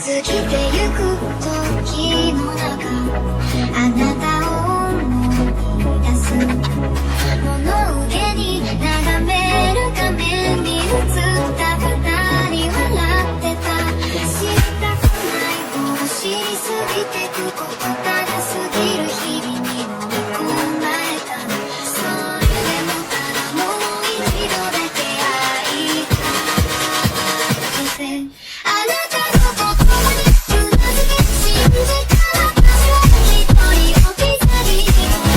過ぎてゆく時の中あなたを思い出す物憂げに眺める画面に映った二人笑ってた知りたくないを知りすぎてくことただ過ぎる日々に飲み込まれたそれでもただもう一度だけ会いたいあなたの言葉にうなずき信じた私は一人置き去り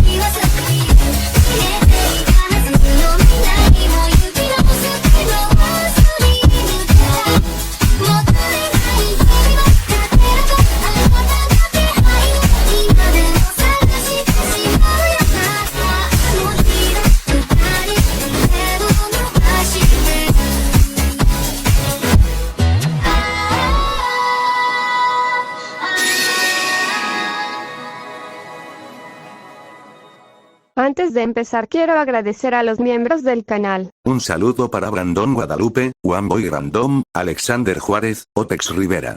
言わずに消えていたはずの未来も行き直すけど忘れぬだもったいない日々は勝てるとあなたの気配今でも探してしまうよなあの日の二人手を伸ばしてAntes de empezar quiero agradecer a los miembros del canal. Un saludo para Brandon Guadalupe, One Random, Alexander Juárez, Otex Rivera.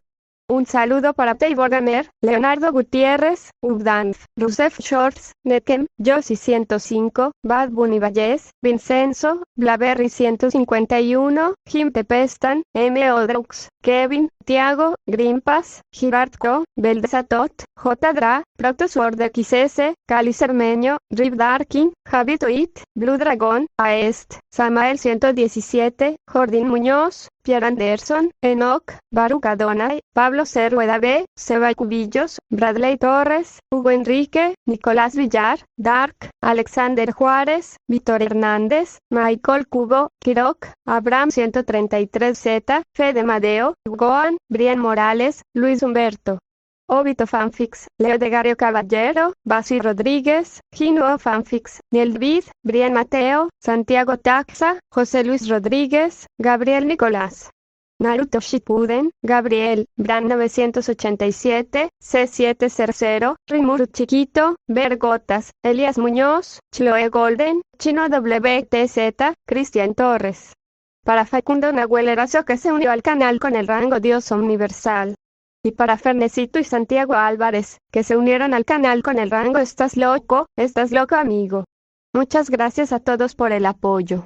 Un saludo para Table Gamer, Leonardo Gutiérrez, Ubdanf, Rusef Shorts, Nekem, Josie 105, Bad Bunny Valles, Vincenzo, Blaberry 151, Jim Tepestan, M. Odrux, Kevin, Tiago, Grimpas, Girardco, Beldesatot, J. Dra, Proctosword XS, Cali Cermeño, Rip Darkin, Javi Tweet, Blue Dragon, Aest, Samael 117, Jordín Muñoz, Pierre Anderson, Enoch, Baruch Adonai, Pablo C. Rueda B, Seba Cubillos, Bradley Torres, Hugo Enrique, Nicolás Villar, Dark, Alexander Juárez, Víctor Hernández, Michael Cubo, Kirok, Abraham 133Z, Fede Madeo, Goan, Brian Morales, Luis Humberto. Obito Fanfics, Leo de Gario Caballero, Basi Rodríguez, Ginuo Fanfics, Niel David, Brian Mateo, Santiago Taxa, José Luis Rodríguez, Gabriel Nicolás. Naruto Shippuden, Gabriel, Bran 987, C700, Rimuru Chiquito, Vergotas, Elías Muñoz, Chloe Golden, Chino WTZ, Cristian Torres. Para Facundo Nahuel Erazo que se unió al canal con el rango Dios Universal. Y para Fernecito y Santiago Álvarez, que se unieron al canal con el rango Estás loco amigo. Muchas gracias a todos por el apoyo.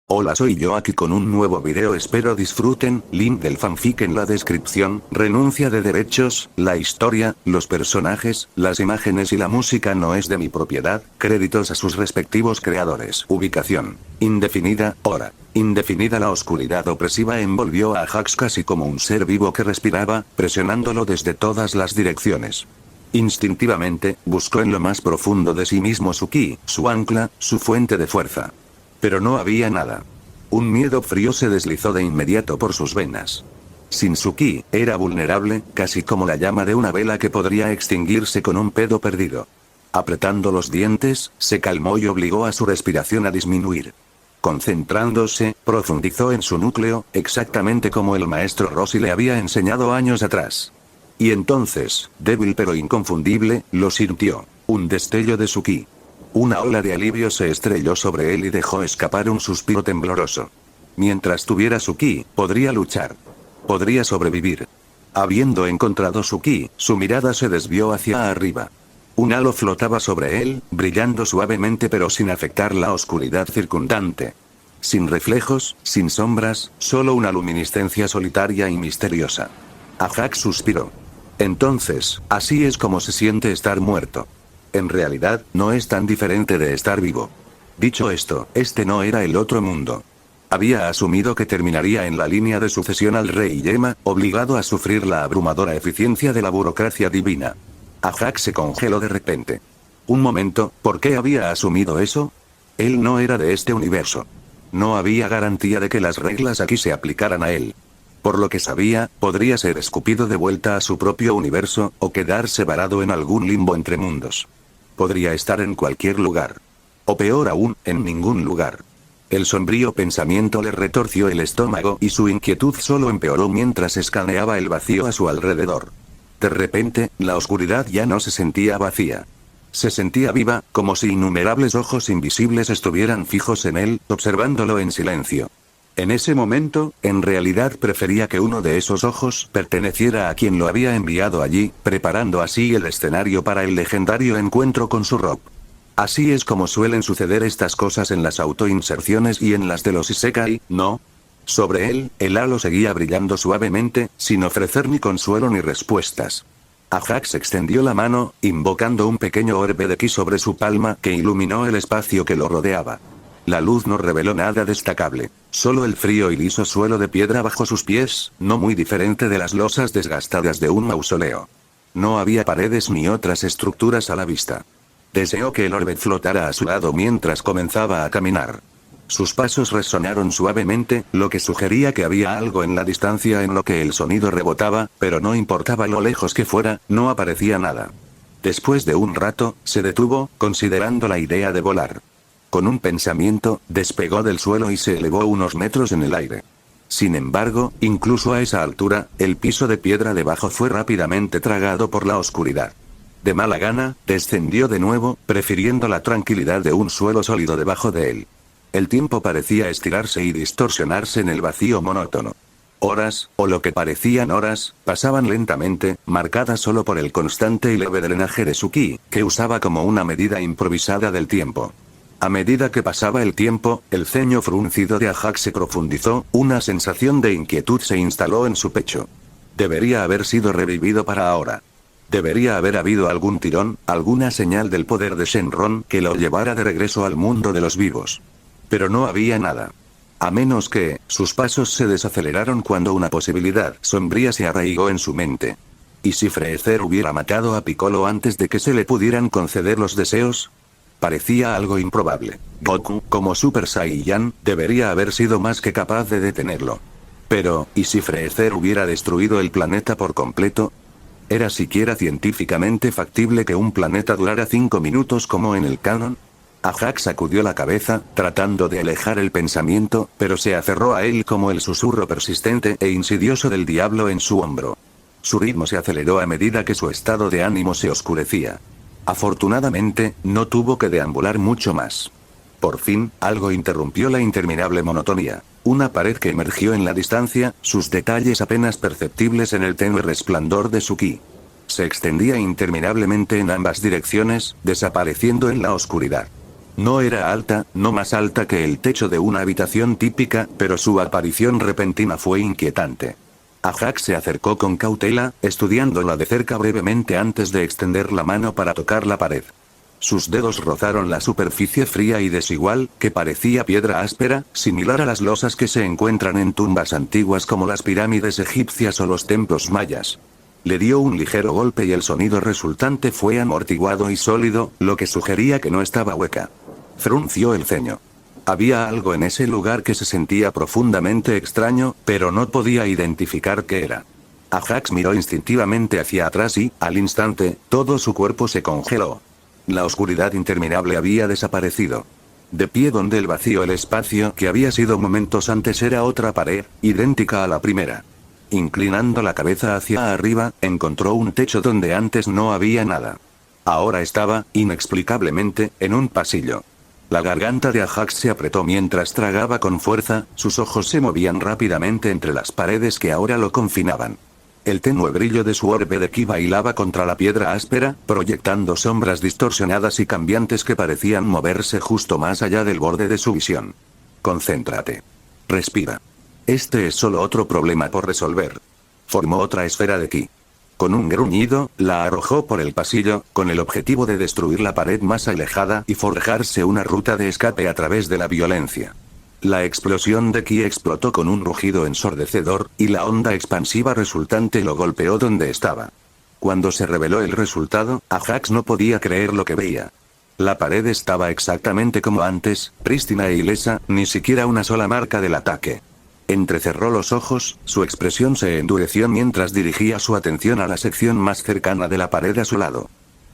Hola, soy yo aquí con un nuevo video, espero disfruten, link del fanfic en la descripción, renuncia de derechos, la historia, los personajes, las imágenes y la música no es de mi propiedad, créditos a sus respectivos creadores. Ubicación indefinida, hora indefinida. La oscuridad opresiva envolvió a Hax casi como un ser vivo que respiraba, presionándolo desde todas las direcciones. Instintivamente, buscó en lo más profundo de sí mismo su ki, su ancla, su fuente de fuerza. Pero no había nada. Un miedo frío se deslizó de inmediato por sus venas. Sin su ki, era vulnerable, casi como la llama de una vela que podría extinguirse con un pedo perdido. Apretando los dientes, se calmó y obligó a su respiración a disminuir. Concentrándose, profundizó en su núcleo, exactamente como el maestro Rossi le había enseñado años atrás. Y entonces, débil pero inconfundible, lo sintió. Un destello de su ki. Una ola de alivio se estrelló sobre él y dejó escapar un suspiro tembloroso. Mientras tuviera su ki, podría luchar. Podría sobrevivir. Habiendo encontrado su ki, su mirada se desvió hacia arriba. Un halo flotaba sobre él, brillando suavemente pero sin afectar la oscuridad circundante. Sin reflejos, sin sombras, solo una luminiscencia solitaria y misteriosa. Ajak suspiró. Entonces, así es como se siente estar muerto. En realidad, no es tan diferente de estar vivo. Dicho esto, este no era el otro mundo. Había asumido que terminaría en la línea de sucesión al rey Yema, obligado a sufrir la abrumadora eficiencia de la burocracia divina. Ajak se congeló de repente. Un momento, ¿por qué había asumido eso? Él no era de este universo. No había garantía de que las reglas aquí se aplicaran a él. Por lo que sabía, podría ser escupido de vuelta a su propio universo, o quedarse varado en algún limbo entre mundos. Podría estar en cualquier lugar. O peor aún, en ningún lugar. El sombrío pensamiento le retorció el estómago y su inquietud solo empeoró mientras escaneaba el vacío a su alrededor. De repente, la oscuridad ya no se sentía vacía. Se sentía viva, como si innumerables ojos invisibles estuvieran fijos en él, observándolo en silencio. En ese momento, en realidad prefería que uno de esos ojos perteneciera a quien lo había enviado allí, preparando así el escenario para el legendario encuentro con su Rob. Así es como suelen suceder estas cosas en las autoinserciones y en las de los Isekai, ¿no? Sobre él, el halo seguía brillando suavemente, sin ofrecer ni consuelo ni respuestas. Ajax extendió la mano, invocando un pequeño orbe de ki sobre su palma que iluminó el espacio que lo rodeaba. La luz no reveló nada destacable, solo el frío y liso suelo de piedra bajo sus pies, no muy diferente de las losas desgastadas de un mausoleo. No había paredes ni otras estructuras a la vista. Deseó que el orbe flotara a su lado mientras comenzaba a caminar. Sus pasos resonaron suavemente, lo que sugería que había algo en la distancia en lo que el sonido rebotaba, pero no importaba lo lejos que fuera, no aparecía nada. Después de un rato, se detuvo, considerando la idea de volar. Con un pensamiento, despegó del suelo y se elevó unos metros en el aire. Sin embargo, incluso a esa altura, el piso de piedra debajo fue rápidamente tragado por la oscuridad. De mala gana, descendió de nuevo, prefiriendo la tranquilidad de un suelo sólido debajo de él. El tiempo parecía estirarse y distorsionarse en el vacío monótono. Horas, o lo que parecían horas, pasaban lentamente, marcadas solo por el constante y leve drenaje de su ki, que usaba como una medida improvisada del tiempo. A medida que pasaba el tiempo, el ceño fruncido de Ajax se profundizó, una sensación de inquietud se instaló en su pecho. Debería haber sido revivido para ahora. Debería haber habido algún tirón, alguna señal del poder de Shenron que lo llevara de regreso al mundo de los vivos. Pero no había nada. A menos que, sus pasos se desaceleraron cuando una posibilidad sombría se arraigó en su mente. ¿Y si Freezer hubiera matado a Piccolo antes de que se le pudieran conceder los deseos? Parecía algo improbable. Goku, como Super Saiyan, debería haber sido más que capaz de detenerlo. Pero, ¿y si Freezer hubiera destruido el planeta por completo? ¿Era siquiera científicamente factible que un planeta durara 5 minutos como en el canon? Ajax sacudió la cabeza, tratando de alejar el pensamiento, pero se aferró a él como el susurro persistente e insidioso del diablo en su hombro. Su ritmo se aceleró a medida que su estado de ánimo se oscurecía. Afortunadamente, no tuvo que deambular mucho más. Por fin, algo interrumpió la interminable monotonía. Una pared que emergió en la distancia, sus detalles apenas perceptibles en el tenue resplandor de su ki. Se extendía interminablemente en ambas direcciones, desapareciendo en la oscuridad. No era alta, no más alta que el techo de una habitación típica, pero su aparición repentina fue inquietante. Ajax se acercó con cautela, estudiándola de cerca brevemente antes de extender la mano para tocar la pared. Sus dedos rozaron la superficie fría y desigual, que parecía piedra áspera, similar a las losas que se encuentran en tumbas antiguas como las pirámides egipcias o los templos mayas. Le dio un ligero golpe y el sonido resultante fue amortiguado y sólido, lo que sugería que no estaba hueca. Frunció el ceño. Había algo en ese lugar que se sentía profundamente extraño, pero no podía identificar qué era. Ajax miró instintivamente hacia atrás y, al instante, todo su cuerpo se congeló. La oscuridad interminable había desaparecido. De pie donde el vacío, el espacio que había sido momentos antes era otra pared, idéntica a la primera. Inclinando la cabeza hacia arriba, encontró un techo donde antes no había nada. Ahora estaba, inexplicablemente, en un pasillo. La garganta de Ajax se apretó mientras tragaba con fuerza, sus ojos se movían rápidamente entre las paredes que ahora lo confinaban. El tenue brillo de su orbe de ki bailaba contra la piedra áspera, proyectando sombras distorsionadas y cambiantes que parecían moverse justo más allá del borde de su visión. Concéntrate. Respira. Este es solo otro problema por resolver. Formó otra esfera de ki. Con un gruñido, la arrojó por el pasillo, con el objetivo de destruir la pared más alejada y forjarse una ruta de escape a través de la violencia. La explosión de ki explotó con un rugido ensordecedor, y la onda expansiva resultante lo golpeó donde estaba. Cuando se reveló el resultado, Ajax no podía creer lo que veía. La pared estaba exactamente como antes, prístina e ilesa, ni siquiera una sola marca del ataque. Entrecerró los ojos, su expresión se endureció mientras dirigía su atención a la sección más cercana de la pared a su lado.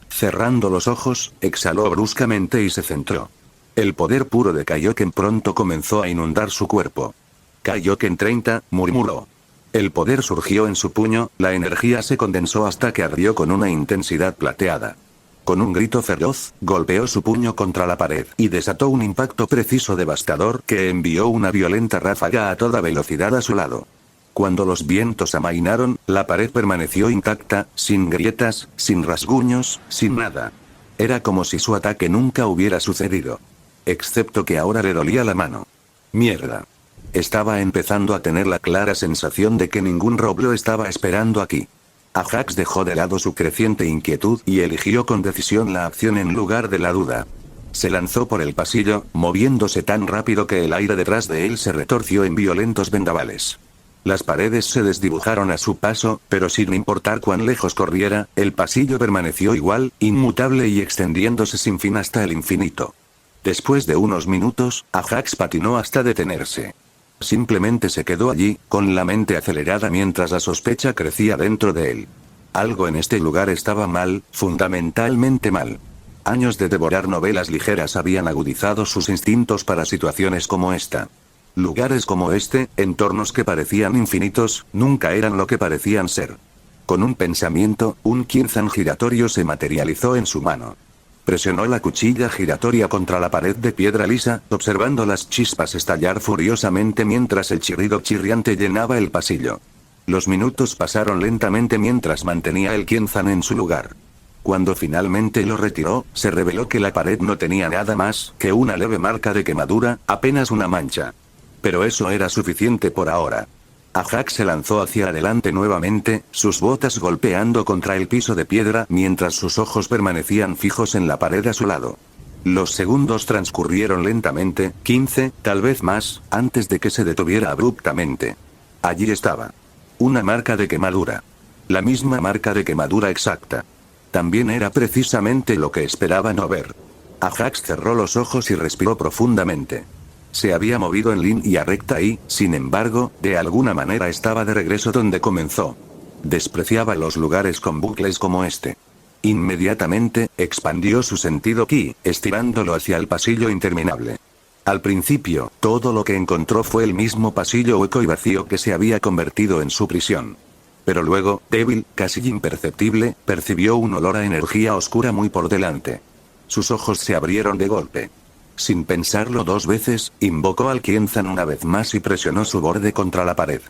Cerrando los ojos, exhaló bruscamente y se centró. El poder puro de Kaioken pronto comenzó a inundar su cuerpo. Kaioken 30, murmuró. El poder surgió en su puño, la energía se condensó hasta que ardió con una intensidad plateada. Con un grito feroz, golpeó su puño contra la pared y desató un impacto preciso devastador que envió una violenta ráfaga a toda velocidad a su lado. Cuando los vientos amainaron, la pared permaneció intacta, sin grietas, sin rasguños, sin nada. Era como si su ataque nunca hubiera sucedido. Excepto que ahora le dolía la mano. Mierda. Estaba empezando a tener la clara sensación de que ningún rob lo estaba esperando aquí. Ajax dejó de lado su creciente inquietud y eligió con decisión la acción en lugar de la duda. Se lanzó por el pasillo, moviéndose tan rápido que el aire detrás de él se retorció en violentos vendavales. Las paredes se desdibujaron a su paso, pero sin importar cuán lejos corriera, el pasillo permaneció igual, inmutable y extendiéndose sin fin hasta el infinito. Después de unos minutos, Ajax patinó hasta detenerse. Simplemente se quedó allí, con la mente acelerada mientras la sospecha crecía dentro de él. Algo en este lugar estaba mal, fundamentalmente mal. Años de devorar novelas ligeras habían agudizado sus instintos para situaciones como esta. Lugares como este, entornos que parecían infinitos, nunca eran lo que parecían ser. Con un pensamiento, un Kinzan giratorio se materializó en su mano. Presionó la cuchilla giratoria contra la pared de piedra lisa, observando las chispas estallar furiosamente mientras el chirrido chirriante llenaba el pasillo. Los minutos pasaron lentamente mientras mantenía el Kinzan en su lugar. Cuando finalmente lo retiró, se reveló que la pared no tenía nada más que una leve marca de quemadura, apenas una mancha. Pero eso era suficiente por ahora. Ajax se lanzó hacia adelante nuevamente, sus botas golpeando contra el piso de piedra mientras sus ojos permanecían fijos en la pared a su lado. Los segundos transcurrieron lentamente, 15, tal vez más, antes de que se detuviera abruptamente. Allí estaba. Una marca de quemadura. La misma marca de quemadura exacta. También era precisamente lo que esperaba no ver. Ajax cerró los ojos y respiró profundamente. Se había movido en línea recta y, sin embargo, de alguna manera estaba de regreso donde comenzó. Despreciaba los lugares con bucles como este. Inmediatamente, expandió su sentido ki, estirándolo hacia el pasillo interminable. Al principio, todo lo que encontró fue el mismo pasillo hueco y vacío que se había convertido en su prisión. Pero luego, débil, casi imperceptible, percibió un olor a energía oscura muy por delante. Sus ojos se abrieron de golpe. Sin pensarlo dos veces, invocó al Kinzan una vez más y presionó su borde contra la pared.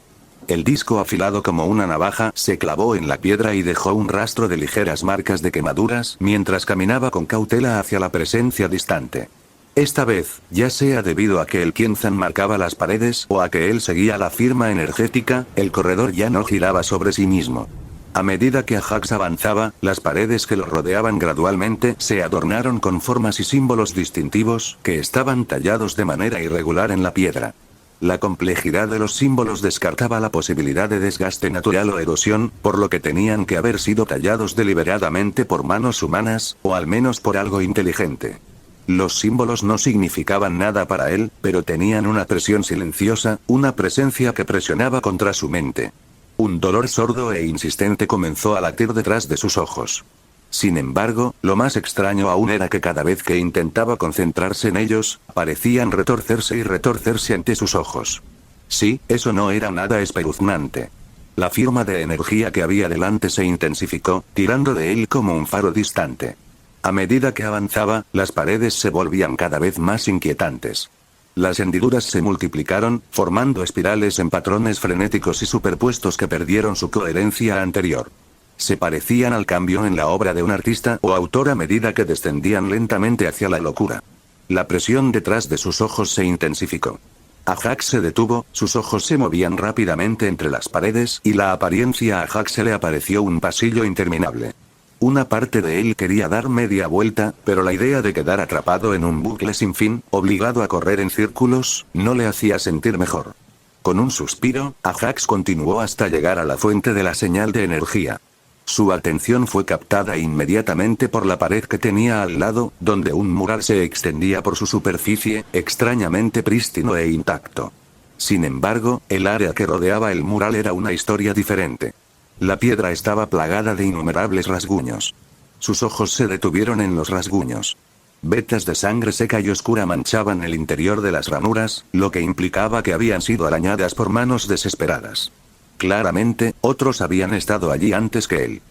El disco afilado como una navaja se clavó en la piedra y dejó un rastro de ligeras marcas de quemaduras mientras caminaba con cautela hacia la presencia distante. Esta vez, ya sea debido a que el Kinzan marcaba las paredes o a que él seguía la firma energética, el corredor ya no giraba sobre sí mismo. A medida que Ajax avanzaba, las paredes que lo rodeaban gradualmente se adornaron con formas y símbolos distintivos, que estaban tallados de manera irregular en la piedra. La complejidad de los símbolos descartaba la posibilidad de desgaste natural o erosión, por lo que tenían que haber sido tallados deliberadamente por manos humanas, o al menos por algo inteligente. Los símbolos no significaban nada para él, pero tenían una presión silenciosa, una presencia que presionaba contra su mente. Un dolor sordo e insistente comenzó a latir detrás de sus ojos. Sin embargo, lo más extraño aún era que cada vez que intentaba concentrarse en ellos, parecían retorcerse y retorcerse ante sus ojos. Sí, eso no era nada espeluznante. La firma de energía que había delante se intensificó, tirando de él como un faro distante. A medida que avanzaba, las paredes se volvían cada vez más inquietantes. Las hendiduras se multiplicaron, formando espirales en patrones frenéticos y superpuestos que perdieron su coherencia anterior. Se parecían al cambio en la obra de un artista o autor a medida que descendían lentamente hacia la locura. La presión detrás de sus ojos se intensificó. Ajax se detuvo, sus ojos se movían rápidamente entre las paredes y la apariencia a Ajax se le apareció un pasillo interminable. Una parte de él quería dar media vuelta, pero la idea de quedar atrapado en un bucle sin fin, obligado a correr en círculos, no le hacía sentir mejor. Con un suspiro, Ajax continuó hasta llegar a la fuente de la señal de energía. Su atención fue captada inmediatamente por la pared que tenía al lado, donde un mural se extendía por su superficie, extrañamente prístino e intacto. Sin embargo, el área que rodeaba el mural era una historia diferente. La piedra estaba plagada de innumerables rasguños. Sus ojos se detuvieron en los rasguños. Vetas de sangre seca y oscura manchaban el interior de las ranuras, lo que implicaba que habían sido arañadas por manos desesperadas. Claramente, otros habían estado allí antes que él.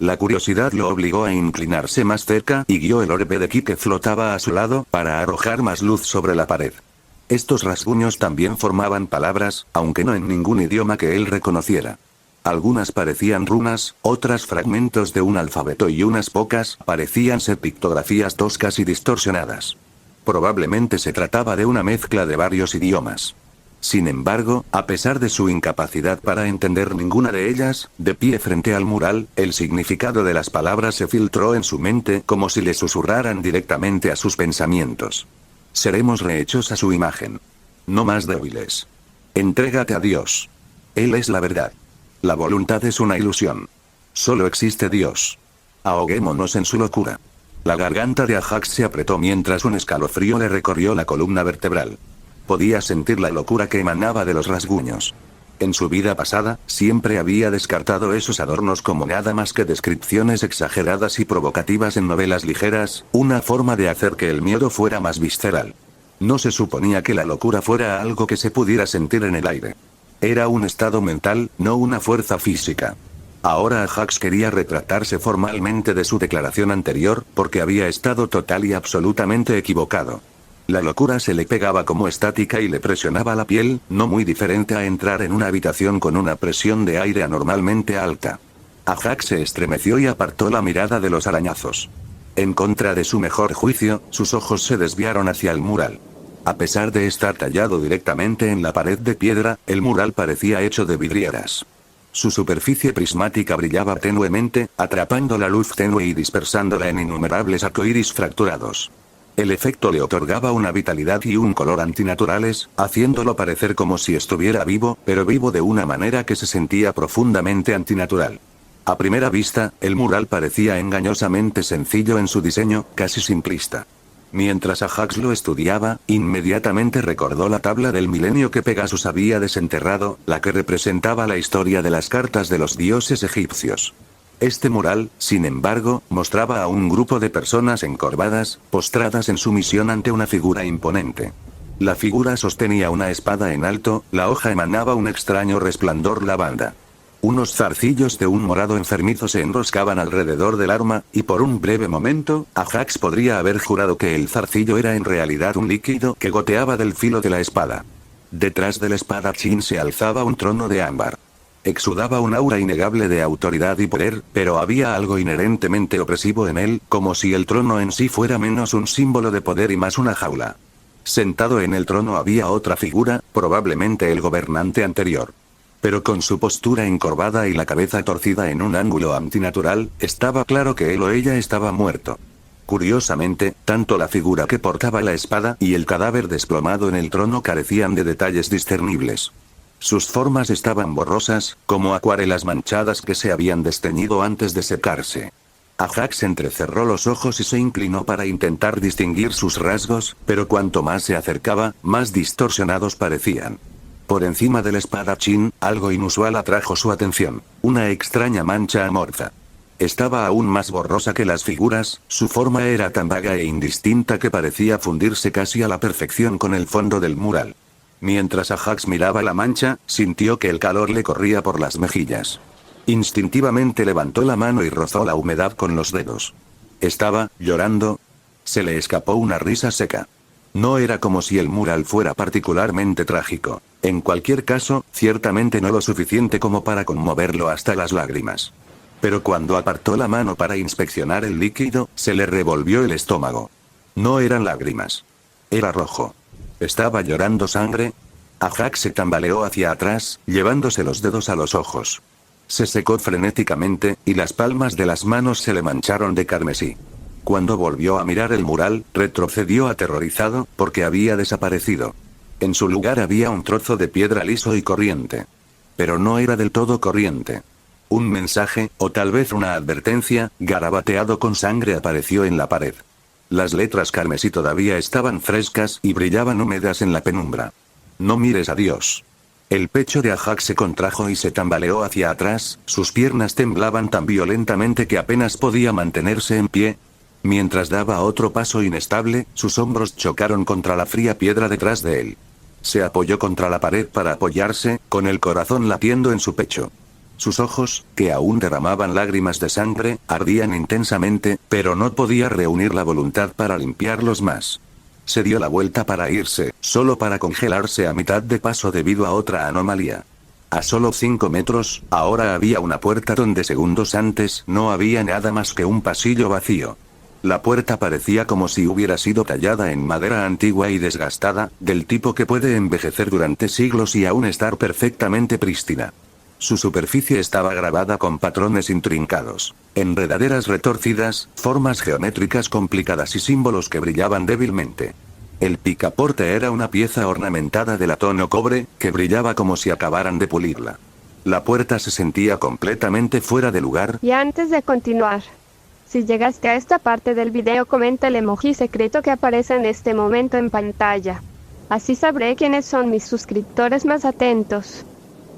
La curiosidad lo obligó a inclinarse más cerca y guió el orbe de ki que flotaba a su lado para arrojar más luz sobre la pared. Estos rasguños también formaban palabras, aunque no en ningún idioma que él reconociera. Algunas parecían runas, otras fragmentos de un alfabeto y unas pocas parecían ser pictografías toscas y distorsionadas. Probablemente se trataba de una mezcla de varios idiomas. Sin embargo, a pesar de su incapacidad para entender ninguna de ellas, de pie frente al mural, el significado de las palabras se filtró en su mente como si le susurraran directamente a sus pensamientos. Seremos rehechos a su imagen. No más débiles. Entrégate a Dios. Él es la verdad. La voluntad es una ilusión. Solo existe Dios. Ahoguémonos en su locura. La garganta de Ajax se apretó mientras un escalofrío le recorrió la columna vertebral. Podía sentir la locura que emanaba de los rasguños. En su vida pasada, siempre había descartado esos adornos como nada más que descripciones exageradas y provocativas en novelas ligeras, una forma de hacer que el miedo fuera más visceral. No se suponía que la locura fuera algo que se pudiera sentir en el aire. Era un estado mental, no una fuerza física. Ahora Ajax quería retractarse formalmente de su declaración anterior, porque había estado total y absolutamente equivocado. La locura se le pegaba como estática y le presionaba la piel, no muy diferente a entrar en una habitación con una presión de aire anormalmente alta. Ajax se estremeció y apartó la mirada de los arañazos. En contra de su mejor juicio, sus ojos se desviaron hacia el mural. A pesar de estar tallado directamente en la pared de piedra, el mural parecía hecho de vidrieras. Su superficie prismática brillaba tenuemente, atrapando la luz tenue y dispersándola en innumerables arcoíris fracturados. El efecto le otorgaba una vitalidad y un color antinaturales, haciéndolo parecer como si estuviera vivo, pero vivo de una manera que se sentía profundamente antinatural. A primera vista, el mural parecía engañosamente sencillo en su diseño, casi simplista. Mientras Ajax lo estudiaba, inmediatamente recordó la tabla del milenio que Pegasus había desenterrado, la que representaba la historia de las cartas de los dioses egipcios. Este mural, sin embargo, mostraba a un grupo de personas encorvadas, postradas en sumisión ante una figura imponente. La figura sostenía una espada en alto, la hoja emanaba un extraño resplandor lavanda. Unos zarcillos de un morado enfermizo se enroscaban alrededor del arma, y por un breve momento, Ajax podría haber jurado que el zarcillo era en realidad un líquido que goteaba del filo de la espada. Detrás del espadachín se alzaba un trono de ámbar. Exudaba un aura innegable de autoridad y poder, pero había algo inherentemente opresivo en él, como si el trono en sí fuera menos un símbolo de poder y más una jaula. Sentado en el trono había otra figura, probablemente el gobernante anterior. Pero con su postura encorvada y la cabeza torcida en un ángulo antinatural, estaba claro que él o ella estaba muerto. Curiosamente, tanto la figura que portaba la espada y el cadáver desplomado en el trono carecían de detalles discernibles. Sus formas estaban borrosas, como acuarelas manchadas que se habían desteñido antes de secarse. Ajax entrecerró los ojos y se inclinó para intentar distinguir sus rasgos, pero cuanto más se acercaba, más distorsionados parecían. Por encima del espadachín, algo inusual atrajo su atención, una extraña mancha amorfa. Estaba aún más borrosa que las figuras, su forma era tan vaga e indistinta que parecía fundirse casi a la perfección con el fondo del mural. Mientras Ajax miraba la mancha, sintió que el calor le corría por las mejillas. Instintivamente levantó la mano y rozó la humedad con los dedos. ¿Estaba llorando? Se le escapó una risa seca. No era como si el mural fuera particularmente trágico. En cualquier caso, ciertamente no lo suficiente como para conmoverlo hasta las lágrimas. Pero cuando apartó la mano para inspeccionar el líquido, se le revolvió el estómago. No eran lágrimas. Era rojo. ¿Estaba llorando sangre? Ajax se tambaleó hacia atrás, llevándose los dedos a los ojos. Se secó frenéticamente, y las palmas de las manos se le mancharon de carmesí. Cuando volvió a mirar el mural, retrocedió aterrorizado, porque había desaparecido. En su lugar había un trozo de piedra liso y corriente. Pero no era del todo corriente. Un mensaje, o tal vez una advertencia, garabateado con sangre apareció en la pared. Las letras carmesí todavía estaban frescas y brillaban húmedas en la penumbra. No mires a Dios. El pecho de Ajax se contrajo y se tambaleó hacia atrás, sus piernas temblaban tan violentamente que apenas podía mantenerse en pie. Mientras daba otro paso inestable, sus hombros chocaron contra la fría piedra detrás de él. Se apoyó contra la pared para apoyarse, con el corazón latiendo en su pecho. Sus ojos, que aún derramaban lágrimas de sangre, ardían intensamente, pero no podía reunir la voluntad para limpiarlos más. Se dio la vuelta para irse, solo para congelarse a mitad de paso debido a otra anomalía. A solo 5 metros, ahora había una puerta donde segundos antes no había nada más que un pasillo vacío. La puerta parecía como si hubiera sido tallada en madera antigua y desgastada, del tipo que puede envejecer durante siglos y aún estar perfectamente prístina. Su superficie estaba grabada con patrones intrincados, enredaderas retorcidas, formas geométricas complicadas y símbolos que brillaban débilmente. El picaporte era una pieza ornamentada de latón o cobre, que brillaba como si acabaran de pulirla. La puerta se sentía completamente fuera de lugar. Y antes de continuar, si llegaste a esta parte del video, comenta el emoji secreto que aparece en este momento en pantalla. Así sabré quiénes son mis suscriptores más atentos.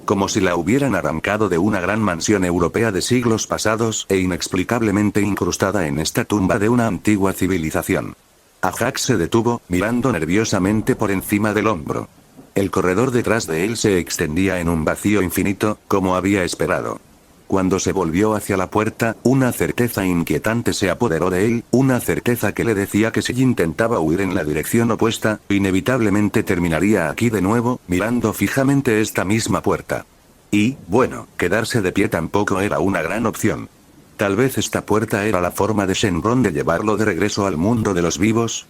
Como si la hubieran arrancado de una gran mansión europea de siglos pasados e inexplicablemente incrustada en esta tumba de una antigua civilización. Ajax se detuvo, mirando nerviosamente por encima del hombro. El corredor detrás de él se extendía en un vacío infinito, como había esperado. Cuando se volvió hacia la puerta, una certeza inquietante se apoderó de él, una certeza que le decía que si intentaba huir en la dirección opuesta, inevitablemente terminaría aquí de nuevo, mirando fijamente esta misma puerta. Y, bueno, quedarse de pie tampoco era una gran opción. Tal vez esta puerta era la forma de Shenron de llevarlo de regreso al mundo de los vivos.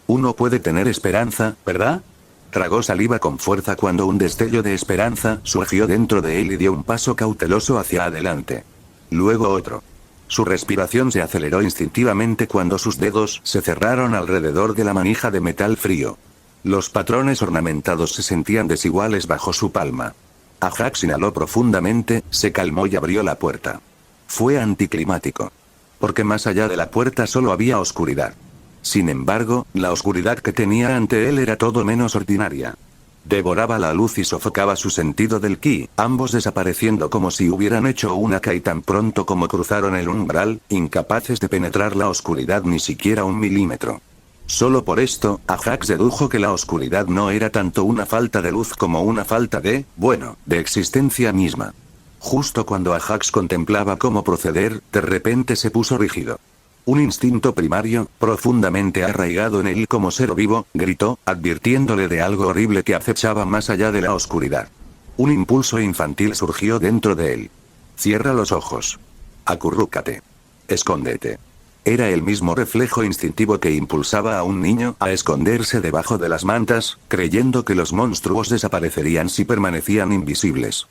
Uno puede tener esperanza, ¿verdad? Tragó saliva con fuerza cuando un destello de esperanza surgió dentro de él y dio un paso cauteloso hacia adelante. Luego otro. Su respiración se aceleró instintivamente cuando sus dedos se cerraron alrededor de la manija de metal frío. Los patrones ornamentados se sentían desiguales bajo su palma. Ajax inhaló profundamente, se calmó y abrió la puerta. Fue anticlimático. Porque más allá de la puerta solo había oscuridad. Sin embargo, la oscuridad que tenía ante él era todo menos ordinaria. Devoraba la luz y sofocaba su sentido del ki, ambos desapareciendo como si hubieran hecho una K y tan pronto como cruzaron el umbral, incapaces de penetrar la oscuridad ni siquiera un milímetro. Solo por esto, Ajax dedujo que la oscuridad no era tanto una falta de luz como una falta de existencia misma. Justo cuando Ajax contemplaba cómo proceder, de repente se puso rígido. Un instinto primario, profundamente arraigado en él como ser vivo, gritó, advirtiéndole de algo horrible que acechaba más allá de la oscuridad. Un impulso infantil surgió dentro de él. Cierra los ojos. Acurrúcate. Escóndete. Era el mismo reflejo instintivo que impulsaba a un niño a esconderse debajo de las mantas, creyendo que los monstruos desaparecerían si permanecían invisibles.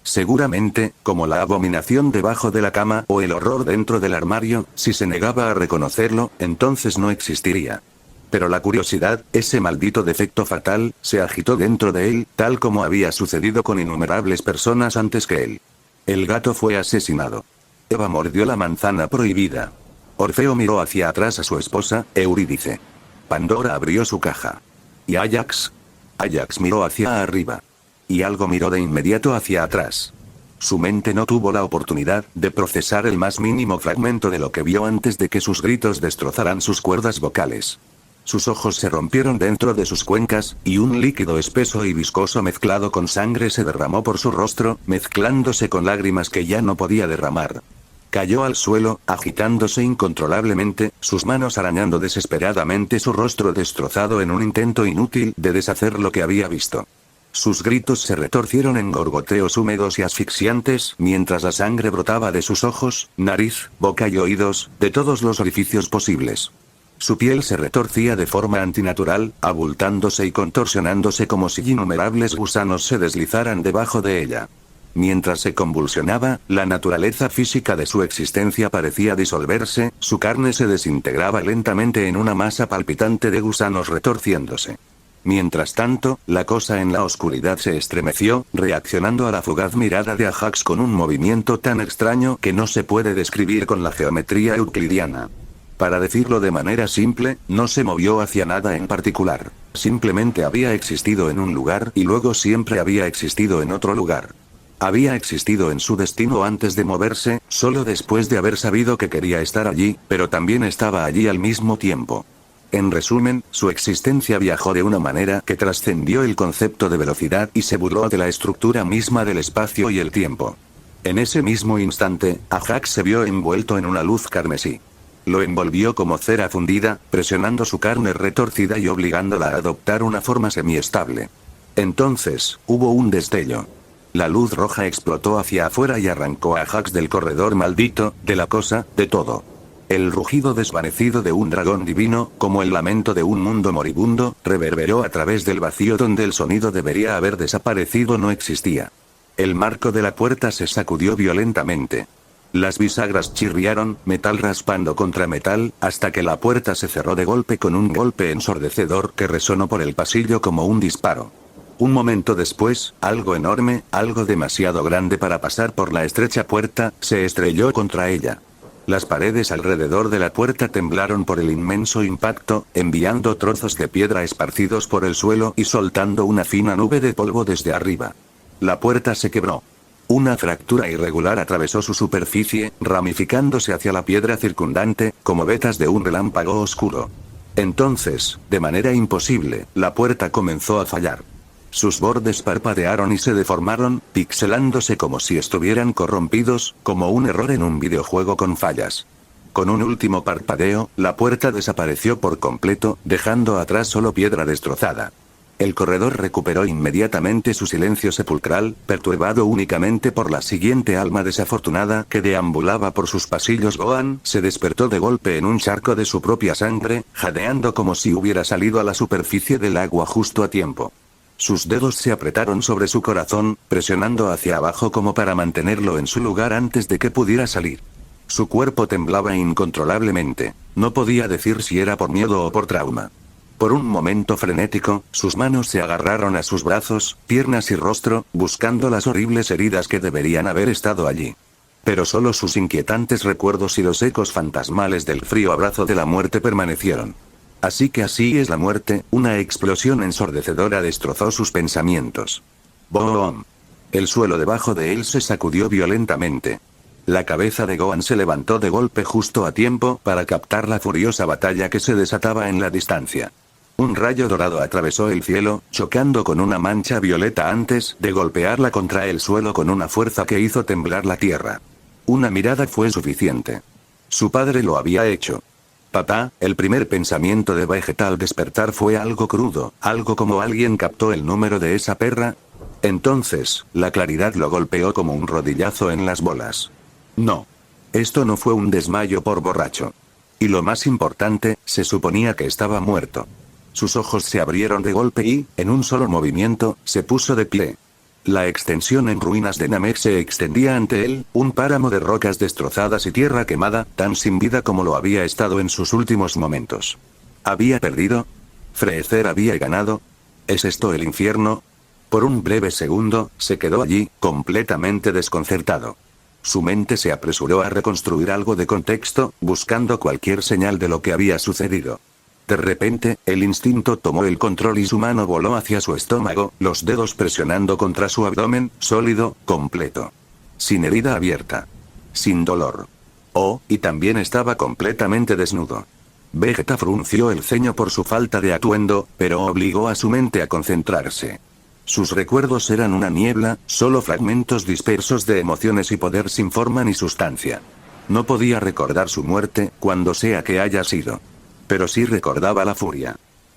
Seguramente, como la abominación debajo de la cama o el horror dentro del armario, si se negaba a reconocerlo, entonces no existiría. Pero la curiosidad, ese maldito defecto fatal, se agitó dentro de él, tal como había sucedido con innumerables personas antes que él. El gato fue asesinado. Eva mordió la manzana prohibida. Orfeo miró hacia atrás a su esposa, Eurídice. Pandora abrió su caja. ¿Y Ajax? Ajax miró hacia arriba. Y algo miró de inmediato hacia atrás. Su mente no tuvo la oportunidad de procesar el más mínimo fragmento de lo que vio antes de que sus gritos destrozaran sus cuerdas vocales. Sus ojos se rompieron dentro de sus cuencas, y un líquido espeso y viscoso mezclado con sangre se derramó por su rostro, mezclándose con lágrimas que ya no podía derramar. Cayó al suelo, agitándose incontrolablemente, sus manos arañando desesperadamente su rostro destrozado en un intento inútil de deshacer lo que había visto. Sus gritos se retorcieron en gorgoteos húmedos y asfixiantes, mientras la sangre brotaba de sus ojos, nariz, boca y oídos, de todos los orificios posibles. Su piel se retorcía de forma antinatural, abultándose y contorsionándose como si innumerables gusanos se deslizaran debajo de ella. Mientras se convulsionaba, la naturaleza física de su existencia parecía disolverse, su carne se desintegraba lentamente en una masa palpitante de gusanos retorciéndose. Mientras tanto, la cosa en la oscuridad se estremeció, reaccionando a la fugaz mirada de Ajax con un movimiento tan extraño que no se puede describir con la geometría euclidiana. Para decirlo de manera simple, no se movió hacia nada en particular. Simplemente había existido en un lugar y luego siempre había existido en otro lugar. Había existido en su destino antes de moverse, solo después de haber sabido que quería estar allí, pero también estaba allí al mismo tiempo. En resumen, su existencia viajó de una manera que trascendió el concepto de velocidad y se burló de la estructura misma del espacio y el tiempo. En ese mismo instante, Ajax se vio envuelto en una luz carmesí. Lo envolvió como cera fundida, presionando su carne retorcida y obligándola a adoptar una forma semiestable. Entonces, hubo un destello. La luz roja explotó hacia afuera y arrancó a Ajax del corredor maldito, de la cosa, de todo. El rugido desvanecido de un dragón divino, como el lamento de un mundo moribundo, reverberó a través del vacío donde el sonido debería haber desaparecido no existía. El marco de la puerta se sacudió violentamente. Las bisagras chirriaron, metal raspando contra metal, hasta que la puerta se cerró de golpe con un golpe ensordecedor que resonó por el pasillo como un disparo. Un momento después, algo enorme, algo demasiado grande para pasar por la estrecha puerta, se estrelló contra ella. Las paredes alrededor de la puerta temblaron por el inmenso impacto, enviando trozos de piedra esparcidos por el suelo y soltando una fina nube de polvo desde arriba. La puerta se quebró. Una fractura irregular atravesó su superficie, ramificándose hacia la piedra circundante, como vetas de un relámpago oscuro. Entonces, de manera imposible, la puerta comenzó a fallar. Sus bordes parpadearon y se deformaron, pixelándose como si estuvieran corrompidos, como un error en un videojuego con fallas. Con un último parpadeo, la puerta desapareció por completo, dejando atrás solo piedra destrozada. El corredor recuperó inmediatamente su silencio sepulcral, perturbado únicamente por la siguiente alma desafortunada que deambulaba por sus pasillos. Gohan se despertó de golpe en un charco de su propia sangre, jadeando como si hubiera salido a la superficie del agua justo a tiempo. Sus dedos se apretaron sobre su corazón, presionando hacia abajo como para mantenerlo en su lugar antes de que pudiera salir. Su cuerpo temblaba incontrolablemente. No podía decir si era por miedo o por trauma. Por un momento frenético, sus manos se agarraron a sus brazos, piernas y rostro, buscando las horribles heridas que deberían haber estado allí. Pero solo sus inquietantes recuerdos y los ecos fantasmales del frío abrazo de la muerte permanecieron. Así que así es la muerte, una explosión ensordecedora destrozó sus pensamientos. ¡Boom! El suelo debajo de él se sacudió violentamente. La cabeza de Gohan se levantó de golpe justo a tiempo para captar la furiosa batalla que se desataba en la distancia. Un rayo dorado atravesó el cielo, chocando con una mancha violeta antes de golpearla contra el suelo con una fuerza que hizo temblar la tierra. Una mirada fue suficiente. Su padre lo había hecho. Papá, el primer pensamiento de Vegeta al despertar fue algo crudo, algo como alguien captó el número de esa perra. Entonces, la claridad lo golpeó como un rodillazo en las bolas. No. Esto no fue un desmayo por borracho. Y lo más importante, se suponía que estaba muerto. Sus ojos se abrieron de golpe y, en un solo movimiento, se puso de pie. La extensión en ruinas de Namek se extendía ante él, un páramo de rocas destrozadas y tierra quemada, tan sin vida como lo había estado en sus últimos momentos. ¿Había perdido? ¿Freezer había ganado? ¿Es esto el infierno? Por un breve segundo, se quedó allí, completamente desconcertado. Su mente se apresuró a reconstruir algo de contexto, buscando cualquier señal de lo que había sucedido. De repente, el instinto tomó el control y su mano voló hacia su estómago, los dedos presionando contra su abdomen, sólido, completo. Sin herida abierta. Sin dolor. Oh, y también estaba completamente desnudo. Vegeta frunció el ceño por su falta de atuendo, pero obligó a su mente a concentrarse. Sus recuerdos eran una niebla, solo fragmentos dispersos de emociones y poder sin forma ni sustancia. No podía recordar su muerte, cuando sea que haya sido. Pero sí recordaba la furia.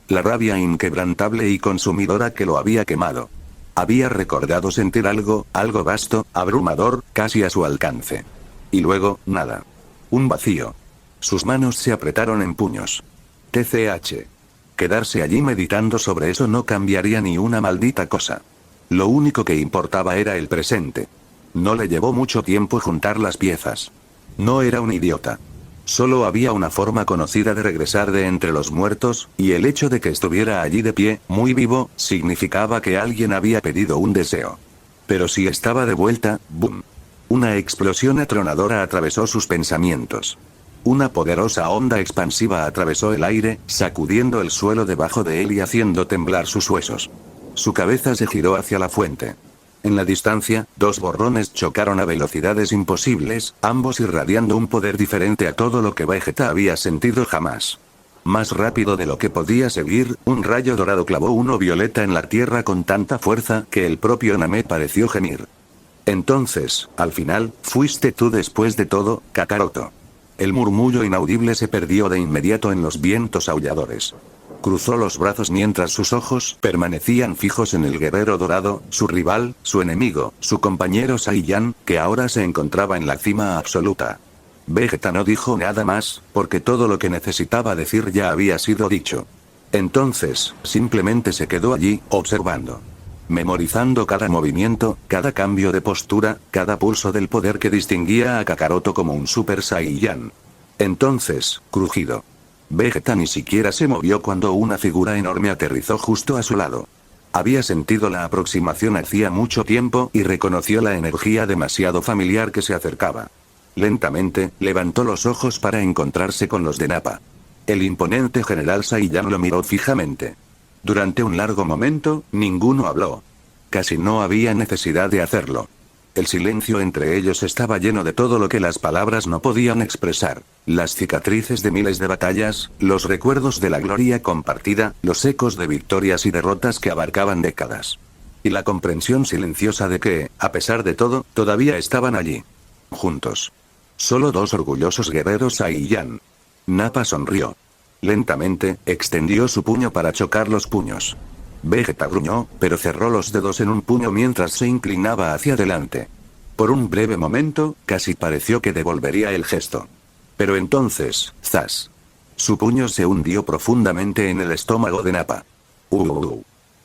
La rabia inquebrantable y consumidora que lo había quemado. Había recordado sentir algo vasto, abrumador, casi a su alcance. Y luego, nada. Un vacío. Sus manos se apretaron en puños. TCH. Quedarse allí meditando sobre eso no cambiaría ni una maldita cosa. Lo único que importaba era el presente. No le llevó mucho tiempo juntar las piezas. No era un idiota. Solo había una forma conocida de regresar de entre los muertos, y el hecho de que estuviera allí de pie, muy vivo, significaba que alguien había pedido un deseo. Pero si estaba de vuelta, ¡boom! Una explosión atronadora atravesó sus pensamientos. Una poderosa onda expansiva atravesó el aire, sacudiendo el suelo debajo de él y haciendo temblar sus huesos. Su cabeza se giró hacia la fuente. En la distancia, dos borrones chocaron a velocidades imposibles, ambos irradiando un poder diferente a todo lo que Vegeta había sentido jamás. Más rápido de lo que podía seguir, un rayo dorado clavó uno violeta en la tierra con tanta fuerza que el propio Namek pareció gemir. Entonces, al final, fuiste tú después de todo, Kakaroto. El murmullo inaudible se perdió de inmediato en los vientos aulladores. Cruzó los brazos mientras sus ojos permanecían fijos en el guerrero dorado, su rival, su enemigo, su compañero Saiyan, que ahora se encontraba en la cima absoluta. Vegeta no dijo nada más, porque todo lo que necesitaba decir ya había sido dicho. Entonces, simplemente se quedó allí, observando. Memorizando cada movimiento, cada cambio de postura, cada pulso del poder que distinguía a Kakaroto como un Super Saiyan. Entonces, crujido. Vegeta ni siquiera se movió cuando una figura enorme aterrizó justo a su lado. Había sentido la aproximación hacía mucho tiempo y reconoció la energía demasiado familiar que se acercaba. Lentamente, levantó los ojos para encontrarse con los de Nappa. El imponente general Saiyan lo miró fijamente. Durante un largo momento, ninguno habló. Casi no había necesidad de hacerlo. El silencio entre ellos estaba lleno de todo lo que las palabras no podían expresar. Las cicatrices de miles de batallas, los recuerdos de la gloria compartida, los ecos de victorias y derrotas que abarcaban décadas. Y la comprensión silenciosa de que, a pesar de todo, todavía estaban allí. Juntos. Solo dos orgullosos guerreros Saiyan. Nappa sonrió. Lentamente, extendió su puño para chocar los puños. Vegeta gruñó, pero cerró los dedos en un puño mientras se inclinaba hacia adelante. Por un breve momento, casi pareció que devolvería el gesto. Pero entonces, ¡zas! Su puño se hundió profundamente en el estómago de Nappa.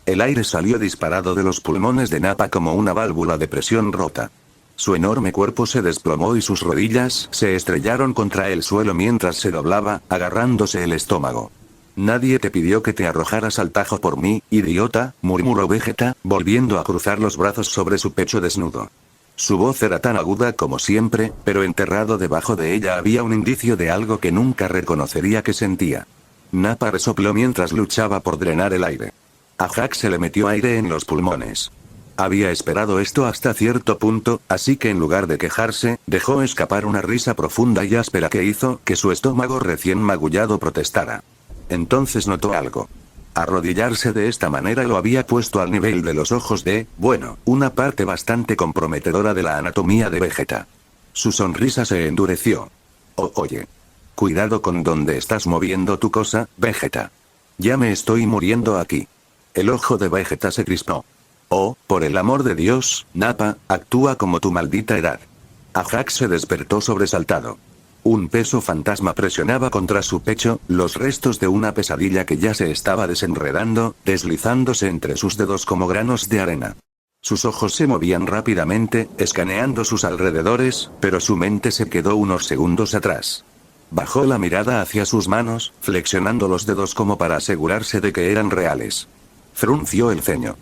El aire salió disparado de los pulmones de Nappa como una válvula de presión rota. Su enorme cuerpo se desplomó y sus rodillas se estrellaron contra el suelo mientras se doblaba, agarrándose el estómago. Nadie te pidió que te arrojaras al tajo por mí, idiota, murmuró Vegeta, volviendo a cruzar los brazos sobre su pecho desnudo. Su voz era tan aguda como siempre, pero enterrado debajo de ella había un indicio de algo que nunca reconocería que sentía. Nappa resopló mientras luchaba por drenar el aire. A Jack se le metió aire en los pulmones. Había esperado esto hasta cierto punto, así que en lugar de quejarse, dejó escapar una risa profunda y áspera que hizo que su estómago recién magullado protestara. Entonces notó algo. Arrodillarse de esta manera lo había puesto al nivel de los ojos de, bueno, una parte bastante comprometedora de la anatomía de Vegeta. Su sonrisa se endureció. Oye. Cuidado con dónde estás moviendo tu cosa, Vegeta. Ya me estoy muriendo aquí. El ojo de Vegeta se crispó. Oh, por el amor de Dios, Nappa, actúa como tu maldita edad. Ajax se despertó sobresaltado. Un peso fantasma presionaba contra su pecho, los restos de una pesadilla que ya se estaba desenredando, deslizándose entre sus dedos como granos de arena. Sus ojos se movían rápidamente, escaneando sus alrededores, pero su mente se quedó unos segundos atrás. Bajó la mirada hacia sus manos, flexionando los dedos como para asegurarse de que eran reales. Frunció el ceño.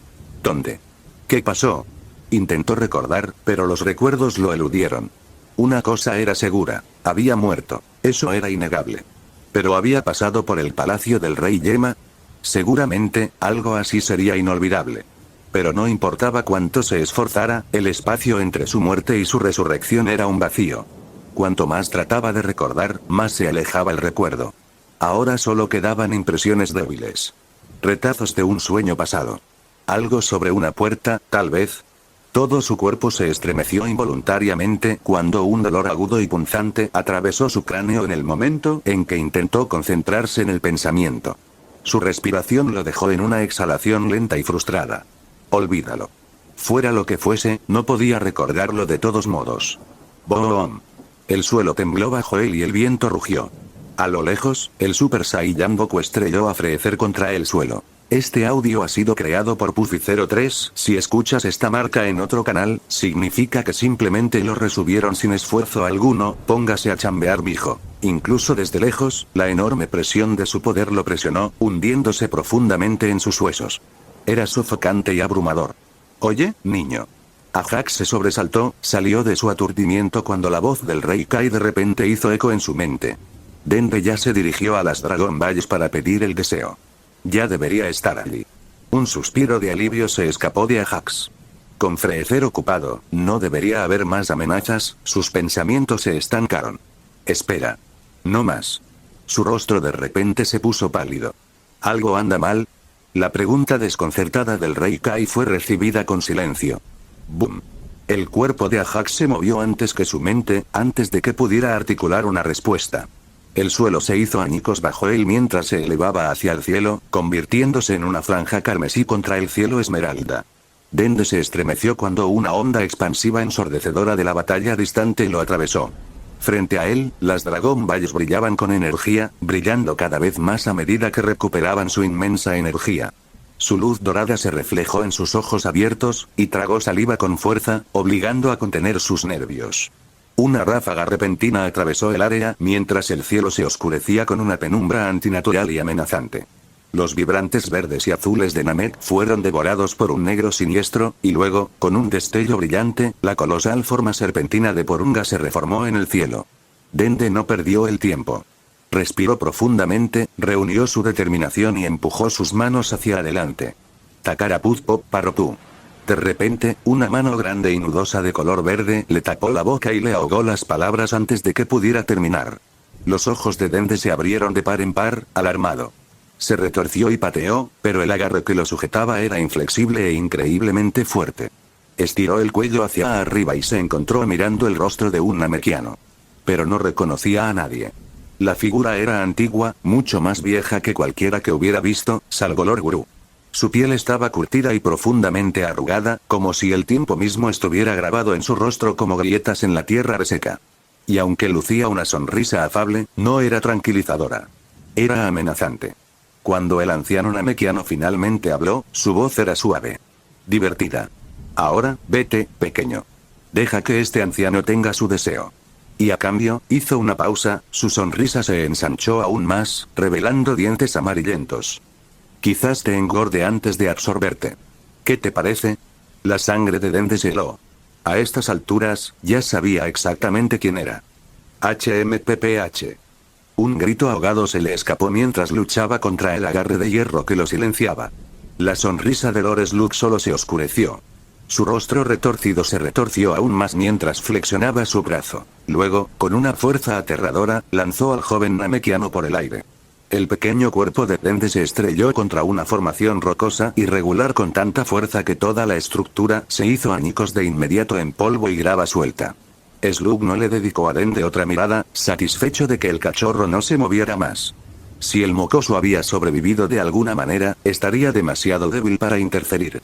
¿Dónde? ¿Qué pasó? Intentó recordar, pero los recuerdos lo eludieron. Una cosa era segura, había muerto, eso era innegable. Pero había pasado por el palacio del rey Yema. Seguramente, algo así sería inolvidable. Pero no importaba cuánto se esforzara, el espacio entre su muerte y su resurrección era un vacío. Cuanto más trataba de recordar, más se alejaba el recuerdo. Ahora solo quedaban impresiones débiles. Retazos de un sueño pasado. Algo sobre una puerta, tal vez. Todo su cuerpo se estremeció involuntariamente cuando un dolor agudo y punzante atravesó su cráneo en el momento en que intentó concentrarse en el pensamiento. Su respiración lo dejó en una exhalación lenta y frustrada. Olvídalo. Fuera lo que fuese, no podía recordarlo de todos modos. ¡Boom! El suelo tembló bajo él y el viento rugió. A lo lejos, el Super Saiyan Goku estrelló a frecer contra el suelo. Este audio ha sido creado por Puffy03, si escuchas esta marca en otro canal, significa que simplemente lo resubieron sin esfuerzo alguno, póngase a chambear mijo. Incluso desde lejos, la enorme presión de su poder lo presionó, hundiéndose profundamente en sus huesos. Era sofocante y abrumador. Oye, niño. Ajax se sobresaltó, salió de su aturdimiento cuando la voz del Rey Kai de repente hizo eco en su mente. Dende ya se dirigió a las Dragon Balls para pedir el deseo. Ya debería estar allí. Un suspiro de alivio se escapó de Ajax. Con Freezer ocupado, no debería haber más amenazas, sus pensamientos se estancaron. Espera. No más. Su rostro de repente se puso pálido. ¿Algo anda mal? La pregunta desconcertada del Rey Kai fue recibida con silencio. ¡Bum! El cuerpo de Ajax se movió antes que su mente, antes de que pudiera articular una respuesta. El suelo se hizo añicos bajo él mientras se elevaba hacia el cielo, convirtiéndose en una franja carmesí contra el cielo esmeralda. Dende se estremeció cuando una onda expansiva ensordecedora de la batalla distante lo atravesó. Frente a él, las Dragon Balls brillaban con energía, brillando cada vez más a medida que recuperaban su inmensa energía. Su luz dorada se reflejó en sus ojos abiertos, y tragó saliva con fuerza, obligando a contener sus nervios. Una ráfaga repentina atravesó el área mientras el cielo se oscurecía con una penumbra antinatural y amenazante. Los vibrantes verdes y azules de Namek fueron devorados por un negro siniestro, y luego, con un destello brillante, la colosal forma serpentina de Porunga se reformó en el cielo. Dende no perdió el tiempo. Respiró profundamente, reunió su determinación y empujó sus manos hacia adelante. Takarapuz pop paropú. De repente, una mano grande y nudosa de color verde le tapó la boca y le ahogó las palabras antes de que pudiera terminar. Los ojos de Dende se abrieron de par en par, alarmado. Se retorció y pateó, pero el agarre que lo sujetaba era inflexible e increíblemente fuerte. Estiró el cuello hacia arriba y se encontró mirando el rostro de un namekiano. Pero no reconocía a nadie. La figura era antigua, mucho más vieja que cualquiera que hubiera visto, salvo Lord Guru. Su piel estaba curtida y profundamente arrugada, como si el tiempo mismo estuviera grabado en su rostro como grietas en la tierra reseca. Y aunque lucía una sonrisa afable, no era tranquilizadora. Era amenazante. Cuando el anciano namekiano finalmente habló, su voz era suave. Divertida. Ahora, vete, pequeño. Deja que este anciano tenga su deseo. Y a cambio, hizo una pausa, su sonrisa se ensanchó aún más, revelando dientes amarillentos. Quizás te engorde antes de absorberte. ¿Qué te parece? La sangre de Dende se heló. A estas alturas, ya sabía exactamente quién era. HMPPH. Un grito ahogado se le escapó mientras luchaba contra el agarre de hierro que lo silenciaba. La sonrisa de Lord Slug solo se oscureció. Su rostro retorcido se retorció aún más mientras flexionaba su brazo. Luego, con una fuerza aterradora, lanzó al joven namekiano por el aire. El pequeño cuerpo de Dende se estrelló contra una formación rocosa irregular con tanta fuerza que toda la estructura se hizo añicos de inmediato en polvo y grava suelta. Slug no le dedicó a Dende otra mirada, satisfecho de que el cachorro no se moviera más. Si el mocoso había sobrevivido de alguna manera, estaría demasiado débil para interferir.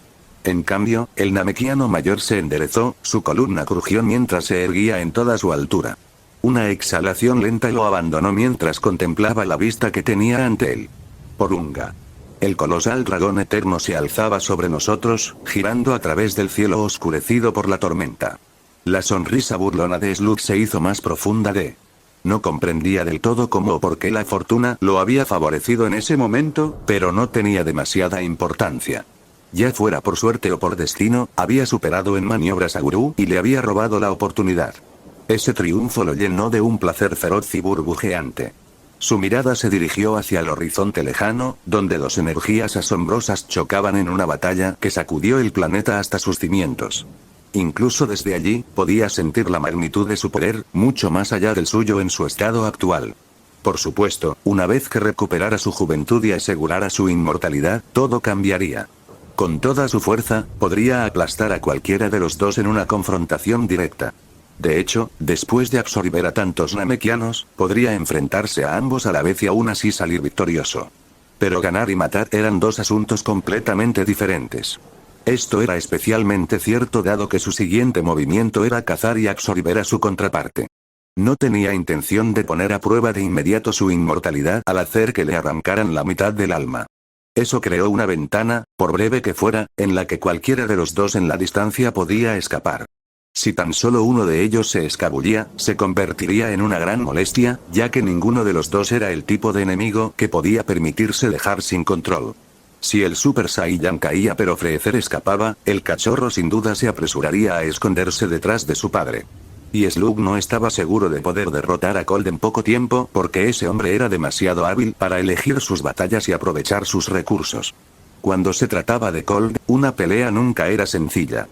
En cambio, el namekiano mayor se enderezó, su columna crujió mientras se erguía en toda su altura. Una exhalación lenta lo abandonó mientras contemplaba la vista que tenía ante él. Porunga. El colosal dragón eterno se alzaba sobre nosotros, girando a través del cielo oscurecido por la tormenta. La sonrisa burlona de Slug se hizo más profunda No comprendía del todo cómo o por qué la fortuna lo había favorecido en ese momento, pero no tenía demasiada importancia. Ya fuera por suerte o por destino, había superado en maniobras a Guru y le había robado la oportunidad. Ese triunfo lo llenó de un placer feroz y burbujeante. Su mirada se dirigió hacia el horizonte lejano, donde dos energías asombrosas chocaban en una batalla que sacudió el planeta hasta sus cimientos. Incluso desde allí, podía sentir la magnitud de su poder, mucho más allá del suyo en su estado actual. Por supuesto, una vez que recuperara su juventud y asegurara su inmortalidad, todo cambiaría. Con toda su fuerza, podría aplastar a cualquiera de los dos en una confrontación directa. De hecho, después de absorber a tantos namekianos, podría enfrentarse a ambos a la vez y aún así salir victorioso. Pero ganar y matar eran dos asuntos completamente diferentes. Esto era especialmente cierto dado que su siguiente movimiento era cazar y absorber a su contraparte. No tenía intención de poner a prueba de inmediato su inmortalidad al hacer que le arrancaran la mitad del alma. Eso creó una ventana, por breve que fuera, en la que cualquiera de los dos en la distancia podía escapar. Si tan solo uno de ellos se escabullía, se convertiría en una gran molestia, ya que ninguno de los dos era el tipo de enemigo que podía permitirse dejar sin control. Si el Super Saiyan caía pero Freezer escapaba, el cachorro sin duda se apresuraría a esconderse detrás de su padre. Y Slug no estaba seguro de poder derrotar a Cold en poco tiempo porque ese hombre era demasiado hábil para elegir sus batallas y aprovechar sus recursos. Cuando se trataba de Cold, una pelea nunca era sencilla.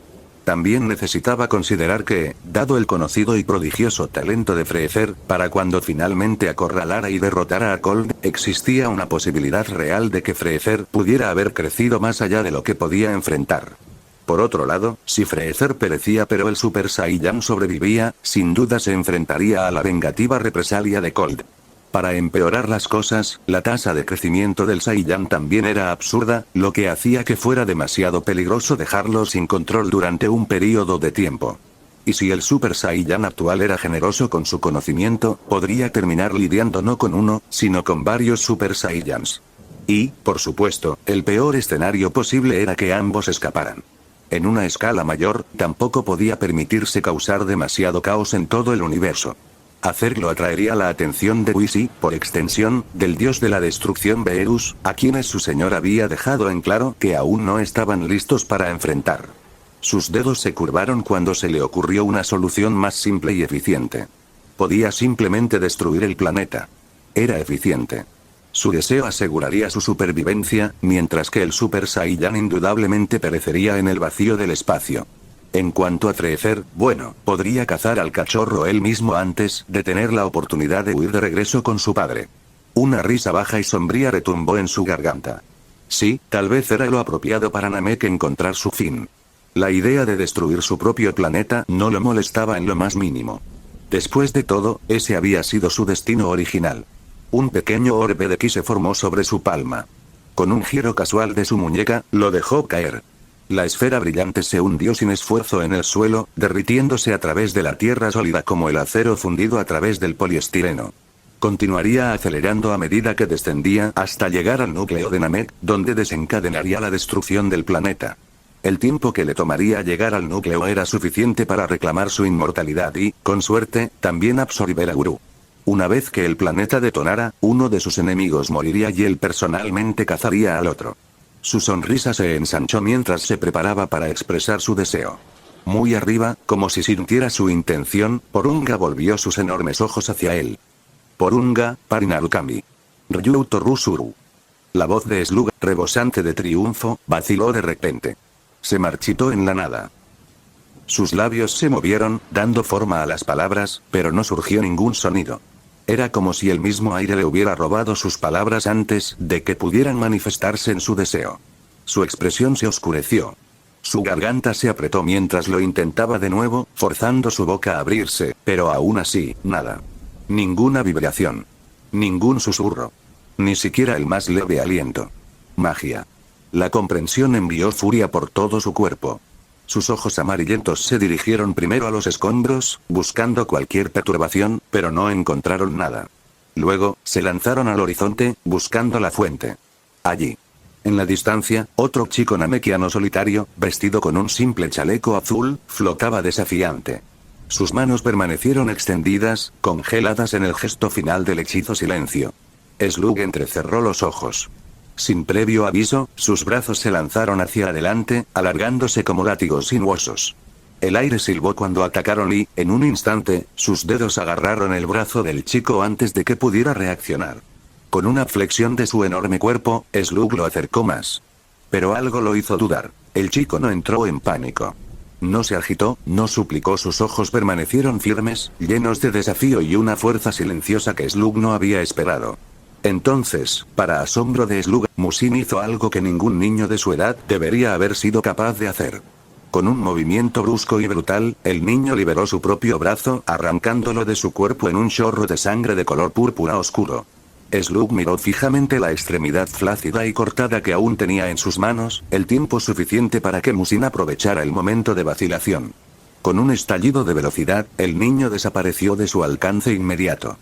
También necesitaba considerar que, dado el conocido y prodigioso talento de Freezer, para cuando finalmente acorralara y derrotara a Cold, existía una posibilidad real de que Freezer pudiera haber crecido más allá de lo que podía enfrentar. Por otro lado, si Freezer perecía pero el Super Saiyan sobrevivía, sin duda se enfrentaría a la vengativa represalia de Cold. Para empeorar las cosas, la tasa de crecimiento del Saiyan también era absurda, lo que hacía que fuera demasiado peligroso dejarlo sin control durante un período de tiempo. Y si el Super Saiyan actual era generoso con su conocimiento, podría terminar lidiando no con uno, sino con varios Super Saiyans. Y, por supuesto, el peor escenario posible era que ambos escaparan. En una escala mayor, tampoco podía permitirse causar demasiado caos en todo el universo. Hacerlo atraería la atención de Whis y, por extensión, del dios de la destrucción Beerus, a quienes su señor había dejado en claro que aún no estaban listos para enfrentar. Sus dedos se curvaron cuando se le ocurrió una solución más simple y eficiente. Podía simplemente destruir el planeta. Era eficiente. Su deseo aseguraría su supervivencia, mientras que el Super Saiyan indudablemente perecería en el vacío del espacio. En cuanto a Freezer, bueno, podría cazar al cachorro él mismo antes de tener la oportunidad de huir de regreso con su padre. Una risa baja y sombría retumbó en su garganta. Sí, tal vez era lo apropiado para Namek encontrar su fin. La idea de destruir su propio planeta no lo molestaba en lo más mínimo. Después de todo, ese había sido su destino original. Un pequeño orbe de ki se formó sobre su palma. Con un giro casual de su muñeca, lo dejó caer. La esfera brillante se hundió sin esfuerzo en el suelo, derritiéndose a través de la tierra sólida como el acero fundido a través del poliestireno. Continuaría acelerando a medida que descendía hasta llegar al núcleo de Namek, donde desencadenaría la destrucción del planeta. El tiempo que le tomaría llegar al núcleo era suficiente para reclamar su inmortalidad y, con suerte, también absorber a Guru. Una vez que el planeta detonara, uno de sus enemigos moriría y él personalmente cazaría al otro. Su sonrisa se ensanchó mientras se preparaba para expresar su deseo. Muy arriba, como si sintiera su intención, Porunga volvió sus enormes ojos hacia él. Porunga, Parinarukami. Ryu Torusuru. La voz de Slug, rebosante de triunfo, vaciló de repente. Se marchitó en la nada. Sus labios se movieron, dando forma a las palabras, pero no surgió ningún sonido. Era como si el mismo aire le hubiera robado sus palabras antes de que pudieran manifestarse en su deseo. Su expresión se oscureció. Su garganta se apretó mientras lo intentaba de nuevo, forzando su boca a abrirse, pero aún así, nada. Ninguna vibración. Ningún susurro. Ni siquiera el más leve aliento. Magia. La comprensión envió furia por todo su cuerpo. Sus ojos amarillentos se dirigieron primero a los escombros, buscando cualquier perturbación, pero no encontraron nada. Luego, se lanzaron al horizonte, buscando la fuente. Allí. En la distancia, otro chico namekiano solitario, vestido con un simple chaleco azul, flotaba desafiante. Sus manos permanecieron extendidas, congeladas en el gesto final del hechizo silencio. Slug entrecerró los ojos. Sin previo aviso, sus brazos se lanzaron hacia adelante, alargándose como látigos sinuosos. El aire silbó cuando atacaron y, en un instante, sus dedos agarraron el brazo del chico antes de que pudiera reaccionar. Con una flexión de su enorme cuerpo, Slug lo acercó más. Pero algo lo hizo dudar. El chico no entró en pánico. No se agitó, no suplicó, sus ojos permanecieron firmes, llenos de desafío y una fuerza silenciosa que Slug no había esperado. Entonces, para asombro de Slug, Musin hizo algo que ningún niño de su edad debería haber sido capaz de hacer. Con un movimiento brusco y brutal, el niño liberó su propio brazo, arrancándolo de su cuerpo en un chorro de sangre de color púrpura oscuro. Slug miró fijamente la extremidad flácida y cortada que aún tenía en sus manos, el tiempo suficiente para que Musin aprovechara el momento de vacilación. Con un estallido de velocidad, el niño desapareció de su alcance inmediato.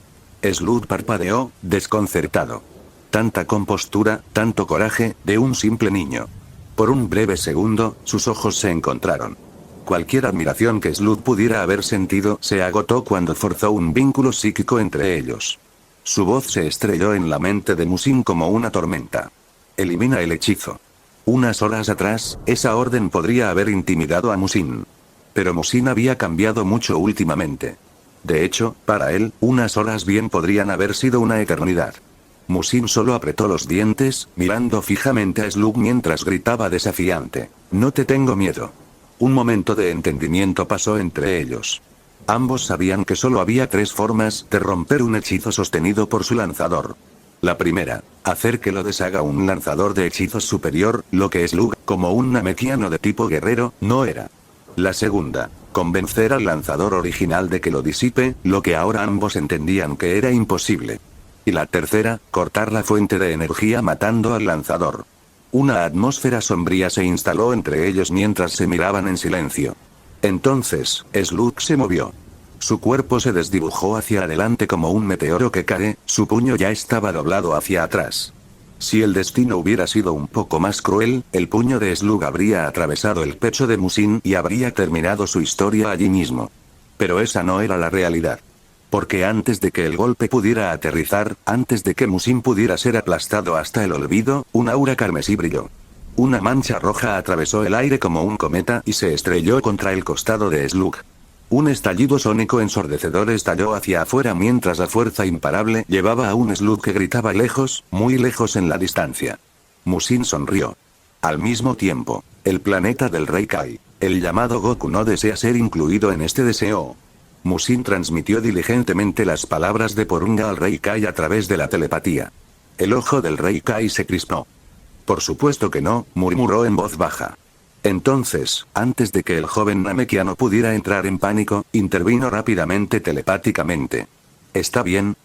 Slug parpadeó, desconcertado. Tanta compostura, tanto coraje, de un simple niño. Por un breve segundo, sus ojos se encontraron. Cualquier admiración que Slug pudiera haber sentido se agotó cuando forzó un vínculo psíquico entre ellos. Su voz se estrelló en la mente de Musin como una tormenta. Elimina el hechizo. Unas horas atrás, esa orden podría haber intimidado a Musin. Pero Musin había cambiado mucho últimamente. De hecho, para él, unas horas bien podrían haber sido una eternidad. Musin solo apretó los dientes, mirando fijamente a Slug mientras gritaba desafiante. No te tengo miedo. Un momento de entendimiento pasó entre ellos. Ambos sabían que solo había tres formas de romper un hechizo sostenido por su lanzador. La primera, hacer que lo deshaga un lanzador de hechizos superior, lo que Slug Como un namekiano de tipo guerrero, no era. La segunda, convencer al lanzador original de que lo disipe, lo que ahora ambos entendían que era imposible. Y la tercera, cortar la fuente de energía matando al lanzador. Una atmósfera sombría se instaló entre ellos mientras se miraban en silencio. Entonces, Slug se movió. Su cuerpo se desdibujó hacia adelante como un meteoro que cae, su puño ya estaba doblado hacia atrás. Si el destino hubiera sido un poco más cruel, el puño de Slug habría atravesado el pecho de Musin y habría terminado su historia allí mismo. Pero esa no era la realidad. Porque antes de que el golpe pudiera aterrizar, antes de que Musin pudiera ser aplastado hasta el olvido, un aura carmesí brilló. Una mancha roja atravesó el aire como un cometa y se estrelló contra el costado de Slug. Un estallido sónico ensordecedor estalló hacia afuera mientras la fuerza imparable llevaba a un Slug que gritaba lejos, muy lejos en la distancia. Musin sonrió. Al mismo tiempo, el planeta del Rey Kai, el llamado Goku, no desea ser incluido en este deseo. Musin transmitió diligentemente las palabras de Porunga al Rey Kai a través de la telepatía. El ojo del Rey Kai se crispó. Por supuesto que no, murmuró en voz baja. Entonces, antes de que el joven namekiano pudiera entrar en pánico, intervino rápidamente telepáticamente. Está bien,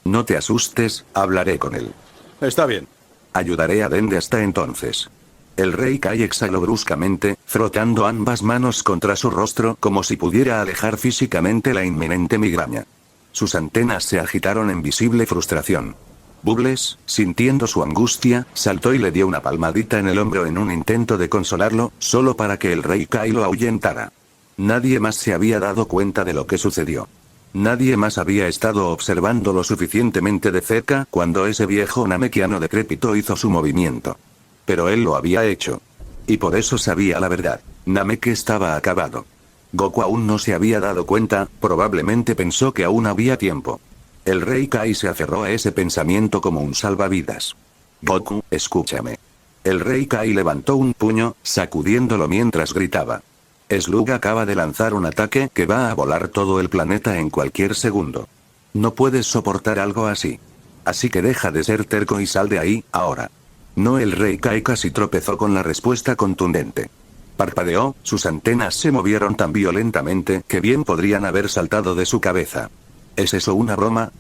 no te asustes, hablaré con él. Está bien. Ayudaré a Dende hasta entonces. El Rey Kai exhaló bruscamente, frotando ambas manos contra su rostro como si pudiera alejar físicamente la inminente migraña. Sus antenas se agitaron en visible frustración. Bubbles, sintiendo su angustia, saltó y le dio una palmadita en el hombro en un intento de consolarlo, solo para que el Rey Kai lo ahuyentara. Nadie más se había dado cuenta de lo que sucedió. Nadie más había estado observando lo suficientemente de cerca cuando ese viejo namekiano decrépito hizo su movimiento. Pero él lo había hecho. Y por eso sabía la verdad. Namek estaba acabado. Goku aún no se había dado cuenta, probablemente pensó que aún había tiempo. El Rey Kai se aferró a ese pensamiento como un salvavidas. Goku, escúchame. El Rey Kai levantó un puño, sacudiéndolo mientras gritaba. Slug acaba de lanzar un ataque que va a volar todo el planeta en cualquier segundo. No puedes soportar algo así. Así que deja de ser terco y sal de ahí, ahora. No, el Rey Kai casi tropezó con la respuesta contundente. Parpadeó, sus antenas se movieron tan violentamente que bien podrían haber saltado de su cabeza. ¿Es eso una broma?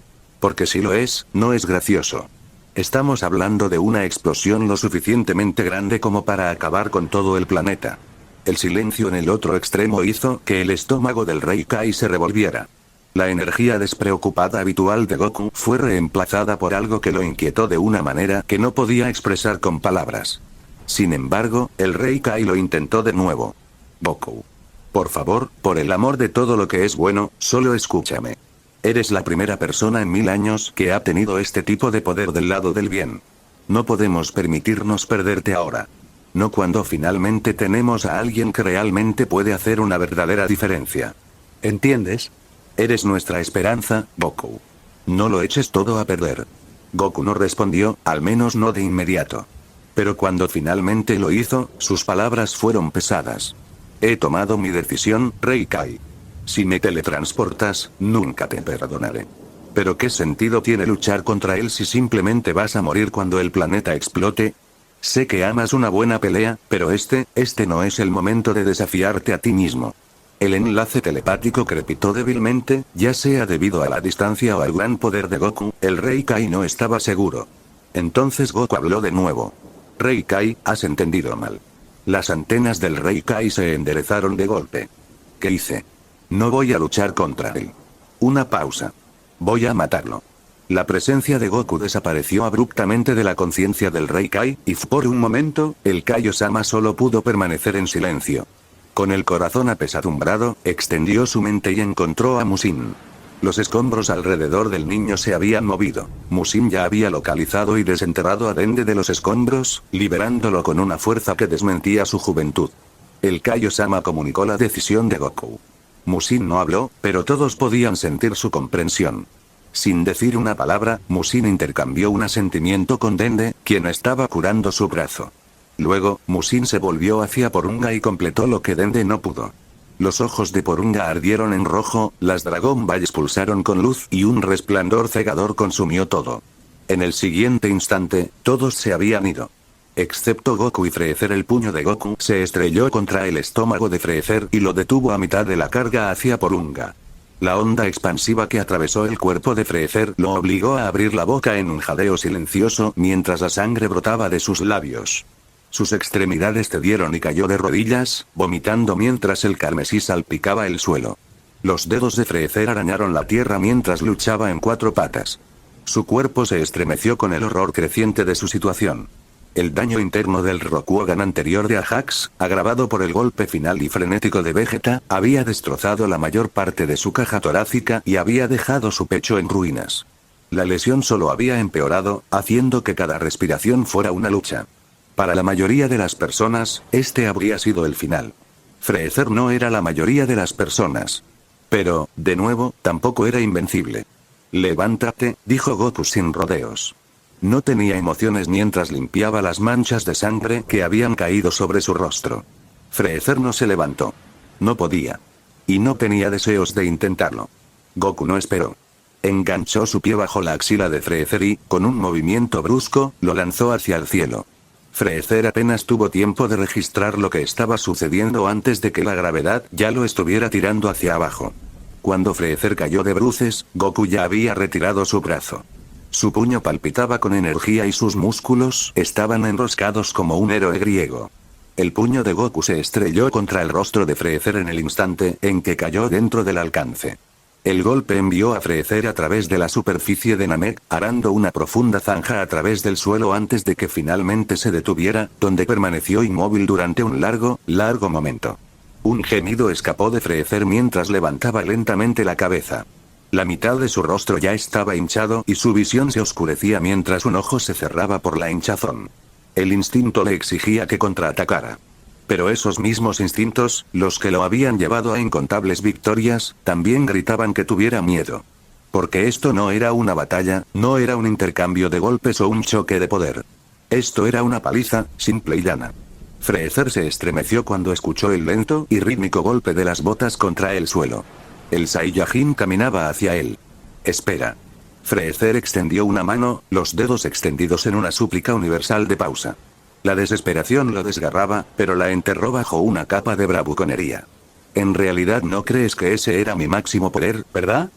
Porque si lo es, no es gracioso. Estamos hablando de una explosión lo suficientemente grande como para acabar con todo el planeta. El silencio en el otro extremo hizo que el estómago del Rey Kai se revolviera. La energía despreocupada habitual de Goku fue reemplazada por algo que lo inquietó de una manera que no podía expresar con palabras. Sin embargo, el Rey Kai lo intentó de nuevo. Goku. Por favor, por el amor de todo lo que es bueno, solo escúchame. Eres la primera persona en 1000 años que ha tenido este tipo de poder del lado del bien. No podemos permitirnos perderte ahora. No cuando finalmente tenemos a alguien que realmente puede hacer una verdadera diferencia. ¿Entiendes? Eres nuestra esperanza, Goku. No lo eches todo a perder. Goku no respondió, al menos no de inmediato. Pero cuando finalmente lo hizo, sus palabras fueron pesadas. He tomado mi decisión, Rey Kai. Si me teletransportas, nunca te perdonaré. Pero ¿qué sentido tiene luchar contra él si simplemente vas a morir cuando el planeta explote? Sé que amas una buena pelea, pero este no es el momento de desafiarte a ti mismo. El enlace telepático crepitó débilmente, ya sea debido a la distancia o al gran poder de Goku, el Rey Kai no estaba seguro. Entonces Goku habló de nuevo. Rey Kai, has entendido mal. Las antenas del Rey Kai se enderezaron de golpe. ¿Qué hice? No voy a luchar contra él. Una pausa. Voy a matarlo. La presencia de Goku desapareció abruptamente de la conciencia del Rey Kai, y por un momento, el Kaiosama solo pudo permanecer en silencio. Con el corazón apesadumbrado, extendió su mente y encontró a Musin. Los escombros alrededor del niño se habían movido. Musin ya había localizado y desenterrado a Dende de los escombros, liberándolo con una fuerza que desmentía su juventud. El Kaiosama comunicó la decisión de Goku. Musin no habló, pero todos podían sentir su comprensión. Sin decir una palabra, Musin intercambió un asentimiento con Dende, quien estaba curando su brazo. Luego, Musin se volvió hacia Porunga y completó lo que Dende no pudo. Los ojos de Porunga ardieron en rojo, las Dragon Balls pulsaron con luz y un resplandor cegador consumió todo. En el siguiente instante, todos se habían ido. Excepto Goku y Freezer, el puño de Goku se estrelló contra el estómago de Freezer y lo detuvo a mitad de la carga hacia Porunga. La onda expansiva que atravesó el cuerpo de Freezer lo obligó a abrir la boca en un jadeo silencioso mientras la sangre brotaba de sus labios. Sus extremidades cedieron y cayó de rodillas, vomitando mientras el carmesí salpicaba el suelo. Los dedos de Freezer arañaron la tierra mientras luchaba en 4 patas. Su cuerpo se estremeció con el horror creciente de su situación. El daño interno del Rokugan anterior de Ajax, agravado por el golpe final y frenético de Vegeta, había destrozado la mayor parte de su caja torácica y había dejado su pecho en ruinas. La lesión solo había empeorado, haciendo que cada respiración fuera una lucha. Para la mayoría de las personas, este habría sido el final. Freezer no era la mayoría de las personas. Pero, de nuevo, tampoco era invencible. «Levántate», dijo Goku sin rodeos. No tenía emociones mientras limpiaba las manchas de sangre que habían caído sobre su rostro. Freezer no se levantó. No podía. Y no tenía deseos de intentarlo. Goku no esperó. Enganchó su pie bajo la axila de Freezer y, con un movimiento brusco, lo lanzó hacia el cielo. Freezer apenas tuvo tiempo de registrar lo que estaba sucediendo antes de que la gravedad ya lo estuviera tirando hacia abajo. Cuando Freezer cayó de bruces, Goku ya había retirado su brazo. Su puño palpitaba con energía y sus músculos estaban enroscados como un héroe griego. El puño de Goku se estrelló contra el rostro de Freezer en el instante en que cayó dentro del alcance. El golpe envió a Freezer a través de la superficie de Namek, arando una profunda zanja a través del suelo antes de que finalmente se detuviera, donde permaneció inmóvil durante un largo momento. Un gemido escapó de Freezer mientras levantaba lentamente la cabeza. La mitad de su rostro ya estaba hinchado y su visión se oscurecía mientras un ojo se cerraba por la hinchazón. El instinto le exigía que contraatacara. Pero esos mismos instintos, los que lo habían llevado a incontables victorias, también gritaban que tuviera miedo. Porque esto no era una batalla, no era un intercambio de golpes o un choque de poder. Esto era una paliza, simple y llana. Freezer se estremeció cuando escuchó el lento y rítmico golpe de las botas contra el suelo. El Saiyajin caminaba hacia él. «Espera». Freezer extendió una mano, los dedos extendidos en una súplica universal de pausa. La desesperación lo desgarraba, pero la enterró bajo una capa de bravuconería. «¿En realidad no crees que ese era mi máximo poder, verdad?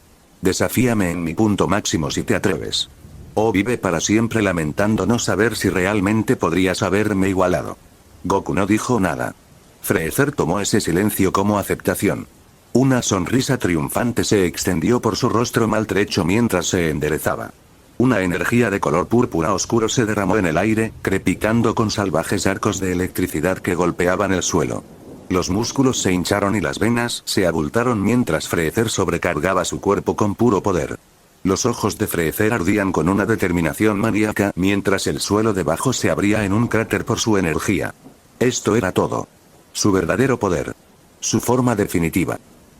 Desafíame en mi punto máximo si te atreves. O vive para siempre lamentando no saber si realmente podrías haberme igualado». Goku no dijo nada. Freezer tomó ese silencio como aceptación. Una sonrisa triunfante se extendió por su rostro maltrecho mientras se enderezaba. Una energía de color púrpura oscuro se derramó en el aire, crepitando con salvajes arcos de electricidad que golpeaban el suelo. Los músculos se hincharon y las venas se abultaron mientras Freezer sobrecargaba su cuerpo con puro poder. Los ojos de Freezer ardían con una determinación maníaca mientras el suelo debajo se abría en un cráter por su energía. Esto era todo. Su verdadero poder. Su forma definitiva.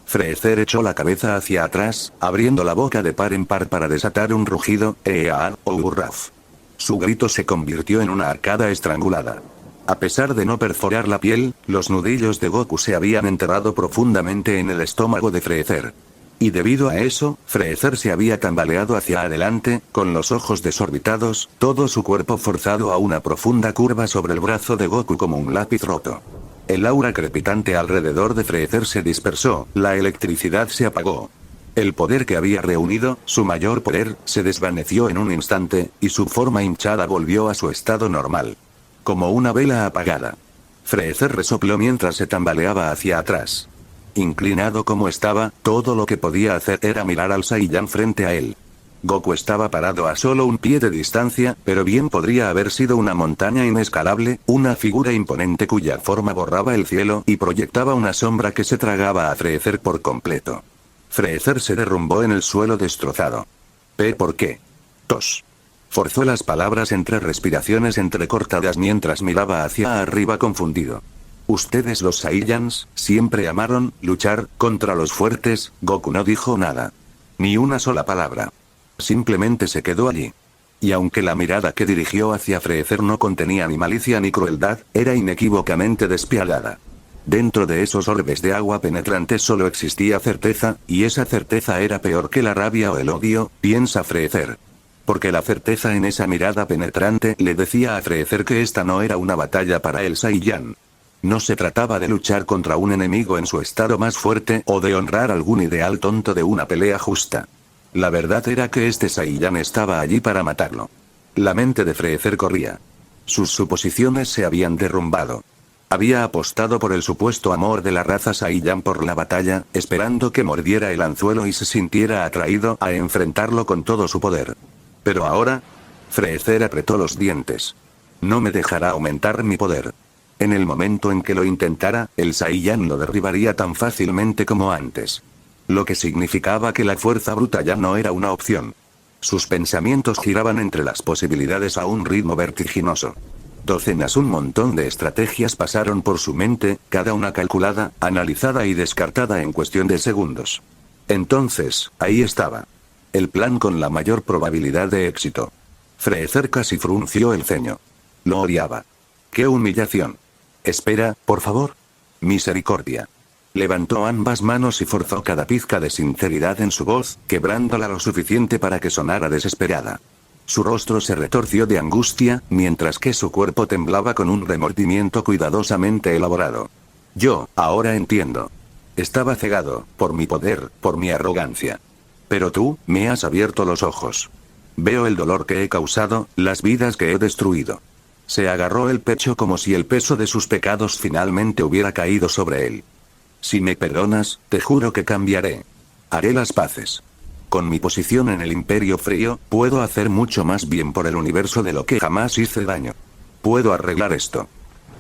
Freezer echó la cabeza hacia atrás, abriendo la boca de par en par para desatar un rugido, ¡Eeah! O ¡Urraf! Su grito se convirtió en una arcada estrangulada. A pesar de no perforar la piel, los nudillos de Goku se habían enterrado profundamente en el estómago de Freezer. Y debido a eso, Freezer se había tambaleado hacia adelante, con los ojos desorbitados, todo su cuerpo forzado a una profunda curva sobre el brazo de Goku como un lápiz roto. El aura crepitante alrededor de Freezer se dispersó, la electricidad se apagó. El poder que había reunido, su mayor poder, se desvaneció en un instante, y su forma hinchada volvió a su estado normal. Como una vela apagada. Freezer resopló mientras se tambaleaba hacia atrás. Inclinado como estaba, todo lo que podía hacer era mirar al Saiyan frente a él. Goku estaba parado a solo un pie de distancia, pero bien podría haber sido una montaña inescalable, una figura imponente cuya forma borraba el cielo y proyectaba una sombra que se tragaba a Freezer por completo. Freezer se derrumbó en el suelo destrozado. ¿Por qué? Tos. Forzó las palabras entre respiraciones entrecortadas mientras miraba hacia arriba confundido. Ustedes los Saiyans, siempre amaron luchar contra los fuertes. Goku no dijo nada. Ni una sola palabra. Simplemente se quedó allí. Y aunque la mirada que dirigió hacia Freezer no contenía ni malicia ni crueldad, era inequívocamente despiadada. Dentro de esos orbes de agua penetrante solo existía certeza, y esa certeza era peor que la rabia o el odio, piensa Freezer. Porque la certeza en esa mirada penetrante le decía a Freezer que esta no era una batalla para el Saiyan. No se trataba de luchar contra un enemigo en su estado más fuerte o de honrar algún ideal tonto de una pelea justa. La verdad era que este Saiyan estaba allí para matarlo. La mente de Freezer corría. Sus suposiciones se habían derrumbado. Había apostado por el supuesto amor de la raza Saiyan por la batalla, esperando que mordiera el anzuelo y se sintiera atraído a enfrentarlo con todo su poder. Pero ahora, Freezer apretó los dientes. No me dejará aumentar mi poder. En el momento en que lo intentara, el Saiyan lo derribaría tan fácilmente como antes. Lo que significaba que la fuerza bruta ya no era una opción. Sus pensamientos giraban entre las posibilidades a un ritmo vertiginoso. Docenas, un montón de estrategias pasaron por su mente, cada una calculada, analizada y descartada en cuestión de segundos. Entonces, ahí estaba. El plan con la mayor probabilidad de éxito. Freezer casi frunció el ceño. Lo odiaba. ¡Qué humillación! Espera, por favor. Misericordia. Levantó ambas manos y forzó cada pizca de sinceridad en su voz, quebrándola lo suficiente para que sonara desesperada. Su rostro se retorció de angustia, mientras que su cuerpo temblaba con un remordimiento cuidadosamente elaborado. Yo, ahora entiendo. Estaba cegado, por mi poder, por mi arrogancia. Pero tú, me has abierto los ojos. Veo el dolor que he causado, las vidas que he destruido. Se agarró el pecho como si el peso de sus pecados finalmente hubiera caído sobre él. Si me perdonas, te juro que cambiaré. Haré las paces. Con mi posición en el Imperio Frío, puedo hacer mucho más bien por el universo de lo que jamás hice daño. Puedo arreglar esto.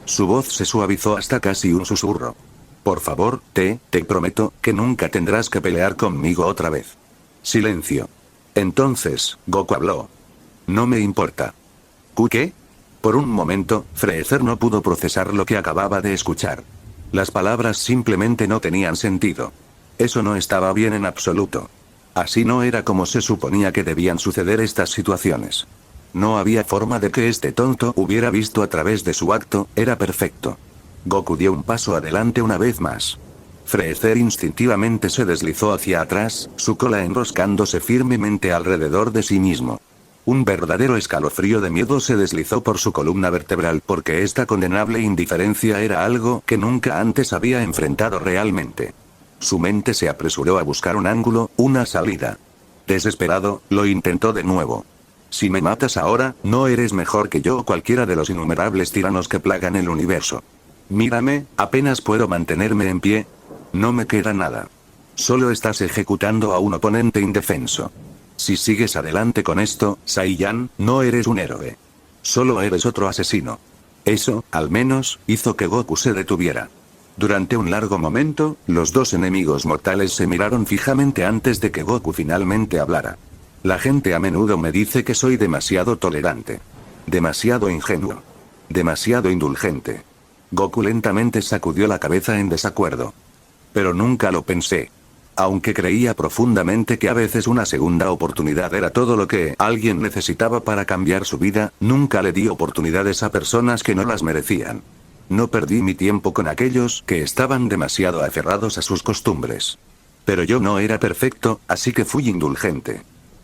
Su voz se suavizó hasta casi un susurro. Por favor, te prometo, que nunca tendrás que pelear conmigo otra vez. Silencio. Entonces, Goku habló. No me importa. ¿Qué? Por un momento, Freezer no pudo procesar lo que acababa de escuchar. Las palabras simplemente no tenían sentido. Eso no estaba bien en absoluto. Así no era como se suponía que debían suceder estas situaciones. No había forma de que este tonto hubiera visto a través de su acto, era perfecto. Goku dio un paso adelante una vez más. Freezer instintivamente se deslizó hacia atrás, su cola enroscándose firmemente alrededor de sí mismo. Un verdadero escalofrío de miedo se deslizó por su columna vertebral porque esta condenable indiferencia era algo que nunca antes había enfrentado realmente. Su mente se apresuró a buscar un ángulo, una salida. Desesperado, lo intentó de nuevo. Si me matas ahora, no eres mejor que yo o cualquiera de los innumerables tiranos que plagan el universo. Mírame, apenas puedo mantenerme en pie. No me queda nada. Solo estás ejecutando a un oponente indefenso. Si sigues adelante con esto, Saiyan, no eres un héroe. Solo eres otro asesino. Eso, al menos, hizo que Goku se detuviera. Durante un largo momento, los dos enemigos mortales se miraron fijamente antes de que Goku finalmente hablara. La gente a menudo me dice que soy demasiado tolerante. Demasiado ingenuo. Demasiado indulgente. Goku lentamente sacudió la cabeza en desacuerdo. Pero nunca lo pensé. Aunque creía profundamente que a veces una segunda oportunidad era todo lo que alguien necesitaba para cambiar su vida, nunca le di oportunidades a personas que no las merecían. No perdí mi tiempo con aquellos que estaban demasiado aferrados a sus costumbres. Pero yo no era perfecto, así que fui indulgente.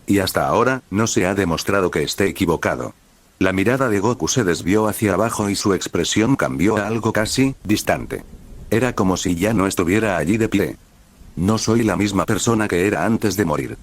Y hasta ahora, no se ha demostrado que esté equivocado. La mirada de Goku se desvió hacia abajo y su expresión cambió a algo casi distante. Era como si ya no estuviera allí de pie. No soy la misma persona que era antes de morir.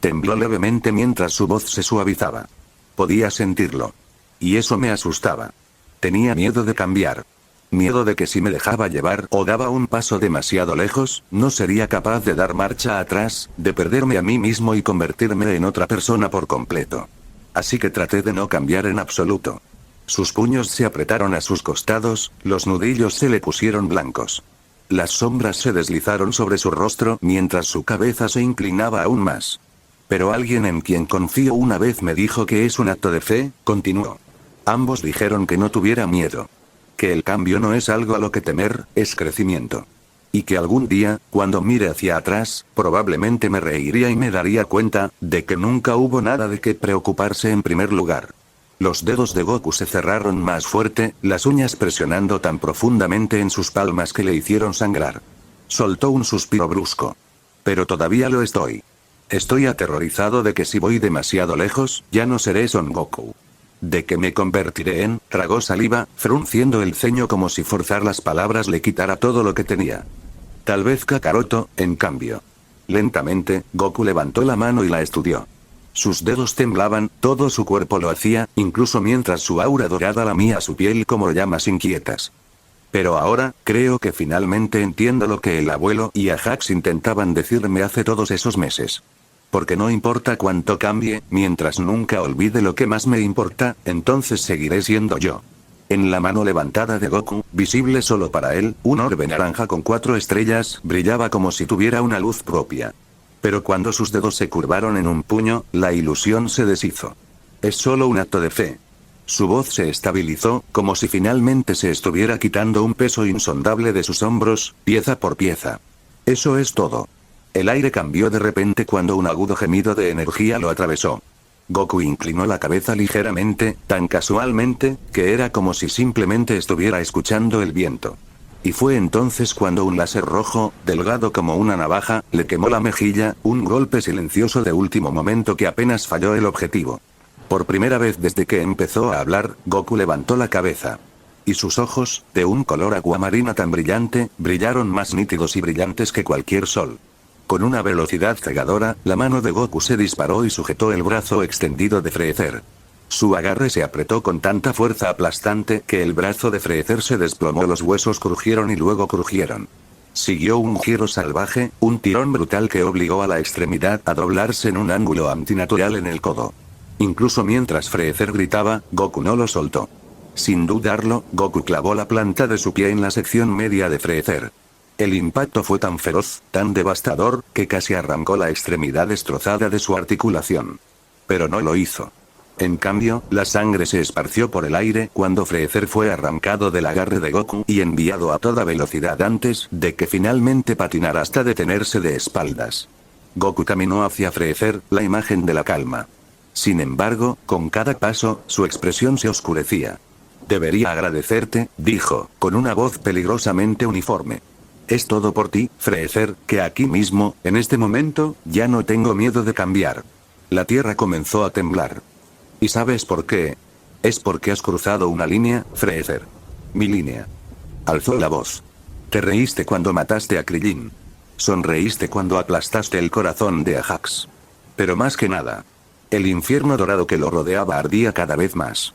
Tembló levemente mientras su voz se suavizaba. Podía sentirlo. Y eso me asustaba. Tenía miedo de cambiar. Miedo de que si me dejaba llevar o daba un paso demasiado lejos, no sería capaz de dar marcha atrás, de perderme a mí mismo y convertirme en otra persona por completo. Así que traté de no cambiar en absoluto. Sus puños se apretaron a sus costados, los nudillos se le pusieron blancos. Las sombras se deslizaron sobre su rostro mientras su cabeza se inclinaba aún más. Pero alguien en quien confío una vez me dijo que es un acto de fe, continuó. Ambos dijeron que no tuviera miedo. Que el cambio no es algo a lo que temer, es crecimiento. Y que algún día, cuando mire hacia atrás, probablemente me reiría y me daría cuenta de que nunca hubo nada de qué preocuparse en primer lugar. Los dedos de Goku se cerraron más fuerte, las uñas presionando tan profundamente en sus palmas que le hicieron sangrar. Soltó un suspiro brusco. Pero todavía lo estoy. Estoy aterrorizado de que si voy demasiado lejos, ya no seré Son Goku. De que me convertiré en, tragó saliva, frunciendo el ceño como si forzar las palabras le quitara todo lo que tenía. Tal vez Kakaroto, en cambio. Lentamente, Goku levantó la mano y la estudió. Sus dedos temblaban, todo su cuerpo lo hacía, incluso mientras su aura dorada lamía su piel como llamas inquietas. Pero ahora, creo que finalmente entiendo lo que el abuelo y Ajax intentaban decirme hace todos esos meses. Porque no importa cuánto cambie, mientras nunca olvide lo que más me importa, entonces seguiré siendo yo. En la mano levantada de Goku, visible solo para él, un orbe naranja con 4 estrellas brillaba como si tuviera una luz propia. Pero cuando sus dedos se curvaron en un puño, la ilusión se deshizo. Es solo un acto de fe. Su voz se estabilizó, como si finalmente se estuviera quitando un peso insondable de sus hombros, pieza por pieza. Eso es todo. El aire cambió de repente cuando un agudo gemido de energía lo atravesó. Goku inclinó la cabeza ligeramente, tan casualmente, que era como si simplemente estuviera escuchando el viento. Y fue entonces cuando un láser rojo, delgado como una navaja, le quemó la mejilla, un golpe silencioso de último momento que apenas falló el objetivo. Por primera vez desde que empezó a hablar, Goku levantó la cabeza. Y sus ojos, de un color aguamarina tan brillante, brillaron más nítidos y brillantes que cualquier sol. Con una velocidad cegadora, la mano de Goku se disparó y sujetó el brazo extendido de Freezer. Su agarre se apretó con tanta fuerza aplastante que el brazo de Freezer se desplomó, los huesos crujieron y luego crujieron. Siguió un giro salvaje, un tirón brutal que obligó a la extremidad a doblarse en un ángulo antinatural en el codo. Incluso mientras Freezer gritaba, Goku no lo soltó. Sin dudarlo, Goku clavó la planta de su pie en la sección media de Freezer. El impacto fue tan feroz, tan devastador, que casi arrancó la extremidad destrozada de su articulación. Pero no lo hizo. En cambio, la sangre se esparció por el aire cuando Freezer fue arrancado del agarre de Goku y enviado a toda velocidad antes de que finalmente patinara hasta detenerse de espaldas. Goku caminó hacia Freezer, la imagen de la calma. Sin embargo, con cada paso, su expresión se oscurecía. Debería agradecerte, dijo, con una voz peligrosamente uniforme. Es todo por ti, Freezer, que aquí mismo, en este momento, ya no tengo miedo de cambiar. La tierra comenzó a temblar. ¿Y sabes por qué? Es porque has cruzado una línea, Freezer. Mi línea. Alzó la voz. Te reíste cuando mataste a Krillin. Sonreíste cuando aplastaste el corazón de Ajax. Pero más que nada, el infierno dorado que lo rodeaba ardía cada vez más.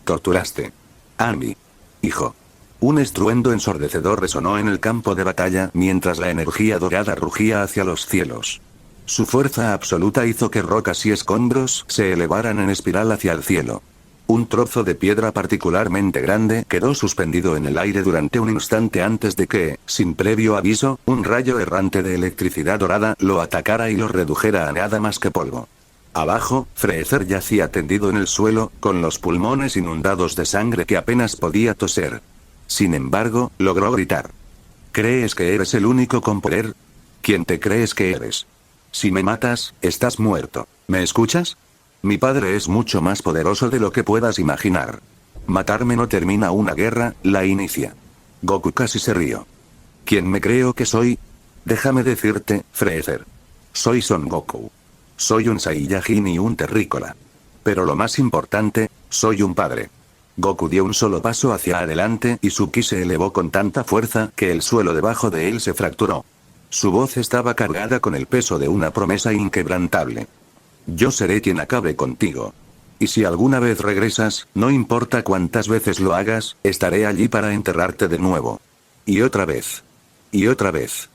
Torturaste a mi hijo. Un estruendo ensordecedor resonó en el campo de batalla mientras la energía dorada rugía hacia los cielos. Su fuerza absoluta hizo que rocas y escombros se elevaran en espiral hacia el cielo. Un trozo de piedra particularmente grande quedó suspendido en el aire durante un instante antes de que, sin previo aviso, un rayo errante de electricidad dorada lo atacara y lo redujera a nada más que polvo. Abajo, Freezer yacía tendido en el suelo, con los pulmones inundados de sangre que apenas podía toser. Sin embargo, logró gritar. ¿Crees que eres el único con poder? ¿Quién te crees que eres? Si me matas, estás muerto. ¿Me escuchas? Mi padre es mucho más poderoso de lo que puedas imaginar. Matarme no termina una guerra, la inicia. Goku casi se rió. ¿Quién me creo que soy? Déjame decirte, Freezer. Soy Son Goku. Soy un Saiyajin y un terrícola. Pero lo más importante, soy un padre. Goku dio un solo paso hacia adelante y su ki se elevó con tanta fuerza que el suelo debajo de él se fracturó. Su voz estaba cargada con el peso de una promesa inquebrantable. Yo seré quien acabe contigo. Y si alguna vez regresas, no importa cuántas veces lo hagas, estaré allí para enterrarte de nuevo. Y otra vez. Y otra vez.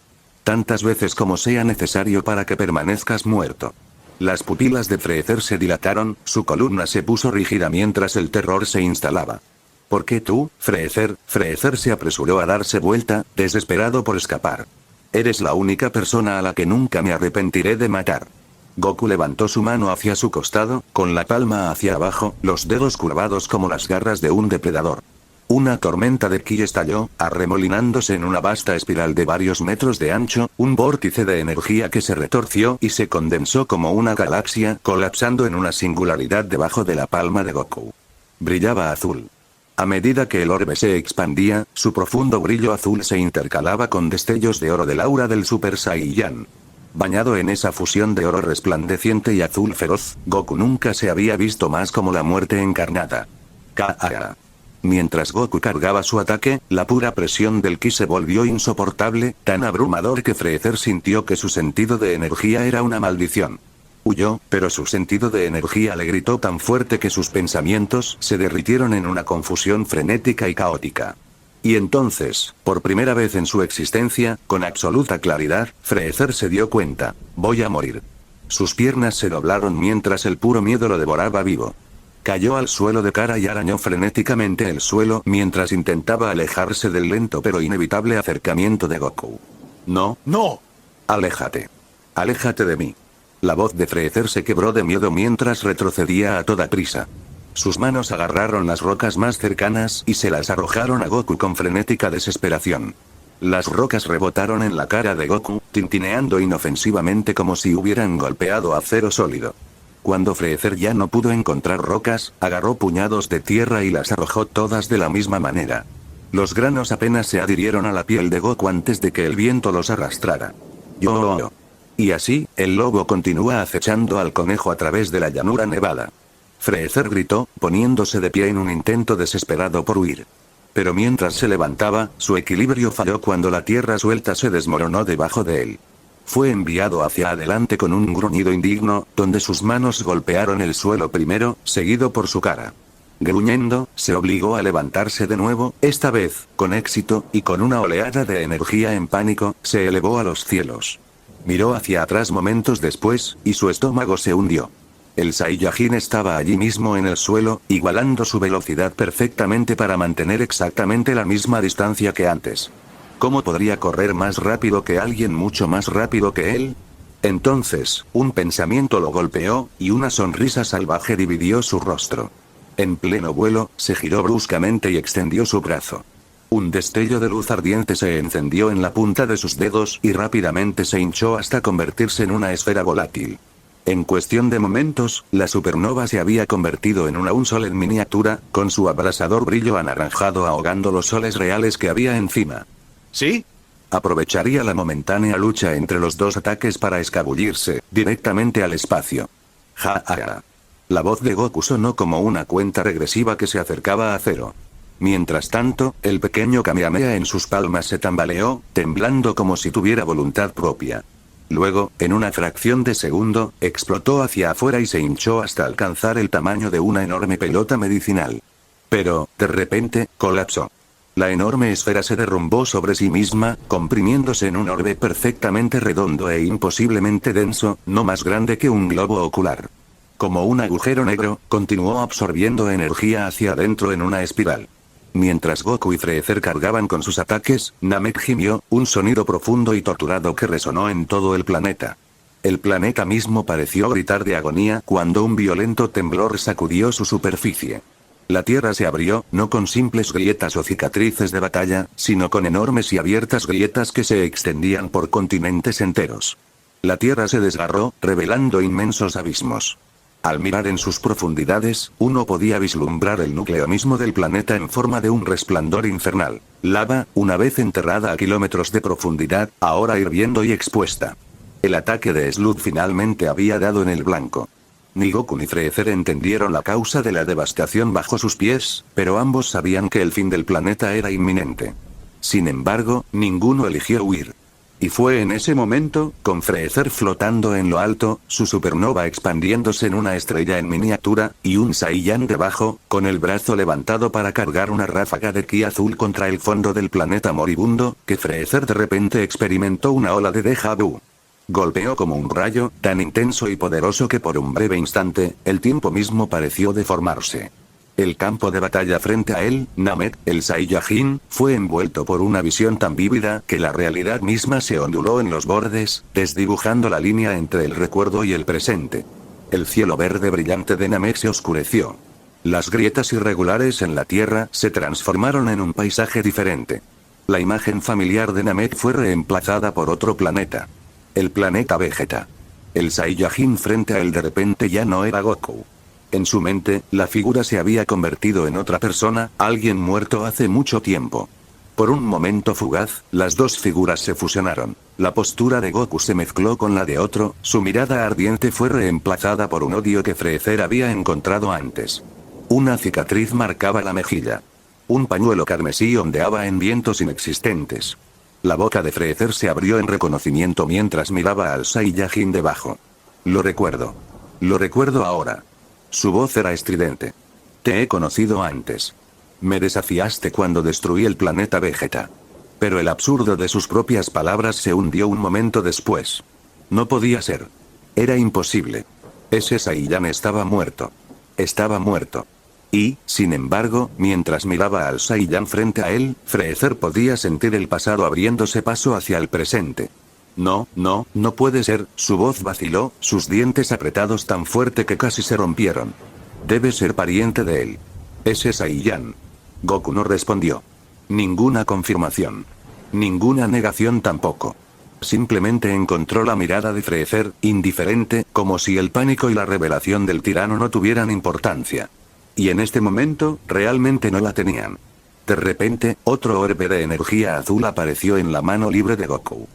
Tantas veces como sea necesario para que permanezcas muerto. Las pupilas de Freezer se dilataron, su columna se puso rígida mientras el terror se instalaba. ¿Por qué tú, Freezer? Freezer se apresuró a darse vuelta, desesperado por escapar. Eres la única persona a la que nunca me arrepentiré de matar. Goku levantó su mano hacia su costado, con la palma hacia abajo, los dedos curvados como las garras de un depredador. Una tormenta de ki estalló, arremolinándose en una vasta espiral de varios metros de ancho, un vórtice de energía que se retorció y se condensó como una galaxia, colapsando en una singularidad debajo de la palma de Goku. Brillaba azul. A medida que el orbe se expandía, su profundo brillo azul se intercalaba con destellos de oro del aura del Super Saiyan. Bañado en esa fusión de oro resplandeciente y azul feroz, Goku nunca se había visto más como la muerte encarnada. Kaa. Mientras Goku cargaba su ataque, la pura presión del ki se volvió insoportable, tan abrumador que Freezer sintió que su sentido de energía era una maldición. Huyó, pero su sentido de energía le gritó tan fuerte que sus pensamientos se derritieron en una confusión frenética y caótica. Y entonces, por primera vez en su existencia, con absoluta claridad, Freezer se dio cuenta: voy a morir. Sus piernas se doblaron mientras el puro miedo lo devoraba vivo. Cayó al suelo de cara y arañó frenéticamente el suelo mientras intentaba alejarse del lento pero inevitable acercamiento de Goku. No, no. Aléjate. Aléjate de mí. La voz de Freezer se quebró de miedo mientras retrocedía a toda prisa. Sus manos agarraron las rocas más cercanas y se las arrojaron a Goku con frenética desesperación. Las rocas rebotaron en la cara de Goku, tintineando inofensivamente como si hubieran golpeado acero sólido. Cuando Freezer ya no pudo encontrar rocas, agarró puñados de tierra y las arrojó todas de la misma manera. Los granos apenas se adhirieron a la piel de Goku antes de que el viento los arrastrara. ¡Yo! Y así, el lobo continúa acechando al conejo a través de la llanura nevada. Freezer gritó, poniéndose de pie en un intento desesperado por huir. Pero mientras se levantaba, su equilibrio falló cuando la tierra suelta se desmoronó debajo de él. Fue enviado hacia adelante con un gruñido indigno, donde sus manos golpearon el suelo primero, seguido por su cara. Gruñendo, se obligó a levantarse de nuevo, esta vez, con éxito, y con una oleada de energía en pánico, se elevó a los cielos. Miró hacia atrás momentos después, y su estómago se hundió. El Saiyajin estaba allí mismo en el suelo, igualando su velocidad perfectamente para mantener exactamente la misma distancia que antes. ¿Cómo podría correr más rápido que alguien mucho más rápido que él? Entonces, un pensamiento lo golpeó, y una sonrisa salvaje dividió su rostro. En pleno vuelo, se giró bruscamente y extendió su brazo. Un destello de luz ardiente se encendió en la punta de sus dedos y rápidamente se hinchó hasta convertirse en una esfera volátil. En cuestión de momentos, la supernova se había convertido en un sol en miniatura, con su abrasador brillo anaranjado ahogando los soles reales que había encima. ¿Sí? Aprovecharía la momentánea lucha entre los dos ataques para escabullirse directamente al espacio. Ja. La voz de Goku sonó como una cuenta regresiva que se acercaba a cero. Mientras tanto, el pequeño Kamehameha en sus palmas se tambaleó, temblando como si tuviera voluntad propia. Luego, en una fracción de segundo, explotó hacia afuera y se hinchó hasta alcanzar el tamaño de una enorme pelota medicinal. Pero, de repente, colapsó. La enorme esfera se derrumbó sobre sí misma, comprimiéndose en un orbe perfectamente redondo e imposiblemente denso, no más grande que un globo ocular. Como un agujero negro, continuó absorbiendo energía hacia adentro en una espiral. Mientras Goku y Freezer cargaban con sus ataques, Namek gimió, un sonido profundo y torturado que resonó en todo el planeta. El planeta mismo pareció gritar de agonía cuando un violento temblor sacudió su superficie. La tierra se abrió, no con simples grietas o cicatrices de batalla, sino con enormes y abiertas grietas que se extendían por continentes enteros. La tierra se desgarró, revelando inmensos abismos. Al mirar en sus profundidades, uno podía vislumbrar el núcleo mismo del planeta en forma de un resplandor infernal. Lava, una vez enterrada a kilómetros de profundidad, ahora hirviendo y expuesta. El ataque de Slug finalmente había dado en el blanco. Ni Goku ni Freezer entendieron la causa de la devastación bajo sus pies, pero ambos sabían que el fin del planeta era inminente. Sin embargo, ninguno eligió huir. Y fue en ese momento, con Freezer flotando en lo alto, su supernova expandiéndose en una estrella en miniatura, y un Saiyan debajo, con el brazo levantado para cargar una ráfaga de ki azul contra el fondo del planeta moribundo, que Freezer de repente experimentó una ola de déjà vu. Golpeó como un rayo, tan intenso y poderoso que por un breve instante, el tiempo mismo pareció deformarse. El campo de batalla frente a él, Namek, el Saiyajin, fue envuelto por una visión tan vívida que la realidad misma se onduló en los bordes, desdibujando la línea entre el recuerdo y el presente. El cielo verde brillante de Namek se oscureció. Las grietas irregulares en la tierra se transformaron en un paisaje diferente. La imagen familiar de Namek fue reemplazada por otro planeta. El planeta Vegeta. El Saiyajin frente a él de repente ya no era Goku. En su mente, la figura se había convertido en otra persona, alguien muerto hace mucho tiempo. Por un momento fugaz, las dos figuras se fusionaron. La postura de Goku se mezcló con la de otro, su mirada ardiente fue reemplazada por un odio que Freezer había encontrado antes. Una cicatriz marcaba la mejilla. Un pañuelo carmesí ondeaba en vientos inexistentes. La boca de Freezer se abrió en reconocimiento mientras miraba al Saiyajin debajo. Lo recuerdo. Lo recuerdo ahora. Su voz era estridente. Te he conocido antes. Me desafiaste cuando destruí el planeta Vegeta. Pero el absurdo de sus propias palabras se hundió un momento después. No podía ser. Era imposible. Ese Saiyan estaba muerto. Estaba muerto. Y, sin embargo, mientras miraba al Saiyan frente a él, Freezer podía sentir el pasado abriéndose paso hacia el presente. No puede ser, su voz vaciló, sus dientes apretados tan fuerte que casi se rompieron. Debe ser pariente de él. Ese Saiyan. Goku no respondió. Ninguna confirmación. Ninguna negación tampoco. Simplemente encontró la mirada de Freezer, indiferente, como si el pánico y la revelación del tirano no tuvieran importancia. Y en este momento, realmente no la tenían. De repente, otro orbe de energía azul apareció en la mano libre de Goku.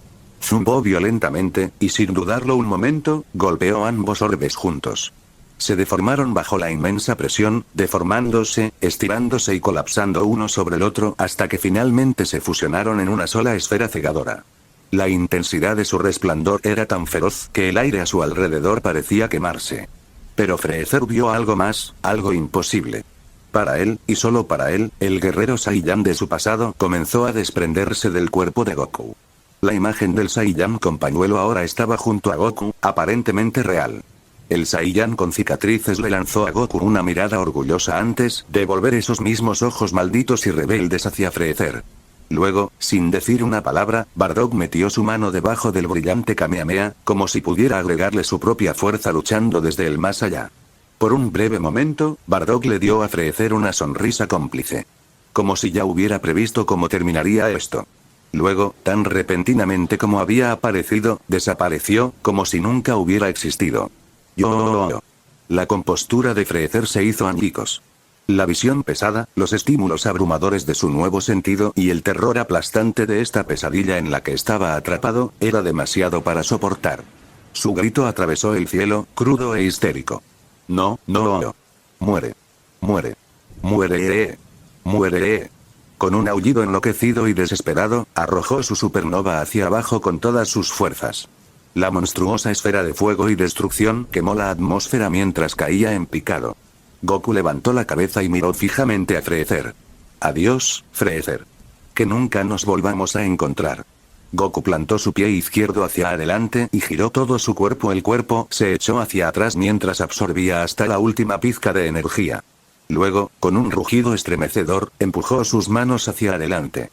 Zumbó violentamente, y sin dudarlo un momento, golpeó ambos orbes juntos. Se deformaron bajo la inmensa presión, deformándose, estirándose y colapsando uno sobre el otro hasta que finalmente se fusionaron en una sola esfera cegadora. La intensidad de su resplandor era tan feroz que el aire a su alrededor parecía quemarse. Pero Freezer vio algo más, algo imposible. Para él, y solo para él, el guerrero Saiyan de su pasado comenzó a desprenderse del cuerpo de Goku. La imagen del Saiyan con pañuelo ahora estaba junto a Goku, aparentemente real. El Saiyan con cicatrices le lanzó a Goku una mirada orgullosa antes de volver esos mismos ojos malditos y rebeldes hacia Freezer. Luego, sin decir una palabra, Bardock metió su mano debajo del brillante Kamehameha, como si pudiera agregarle su propia fuerza luchando desde el más allá. Por un breve momento, Bardock le dio a Freezer una sonrisa cómplice. Como si ya hubiera previsto cómo terminaría esto. Luego, tan repentinamente como había aparecido, desapareció, como si nunca hubiera existido. La compostura de Freezer se hizo añicos. La visión pesada, los estímulos abrumadores de su nuevo sentido y el terror aplastante de esta pesadilla en la que estaba atrapado, era demasiado para soportar. Su grito atravesó el cielo, crudo e histérico. No. Muere. Muere. Muere. Muere. Con un aullido enloquecido y desesperado, arrojó su supernova hacia abajo con todas sus fuerzas. La monstruosa esfera de fuego y destrucción quemó la atmósfera mientras caía en picado. Goku levantó la cabeza y miró fijamente a Freezer. Adiós, Freezer. Que nunca nos volvamos a encontrar. Goku plantó su pie izquierdo hacia adelante y giró todo su cuerpo. El cuerpo se echó hacia atrás mientras absorbía hasta la última pizca de energía. Luego, con un rugido estremecedor, empujó sus manos hacia adelante.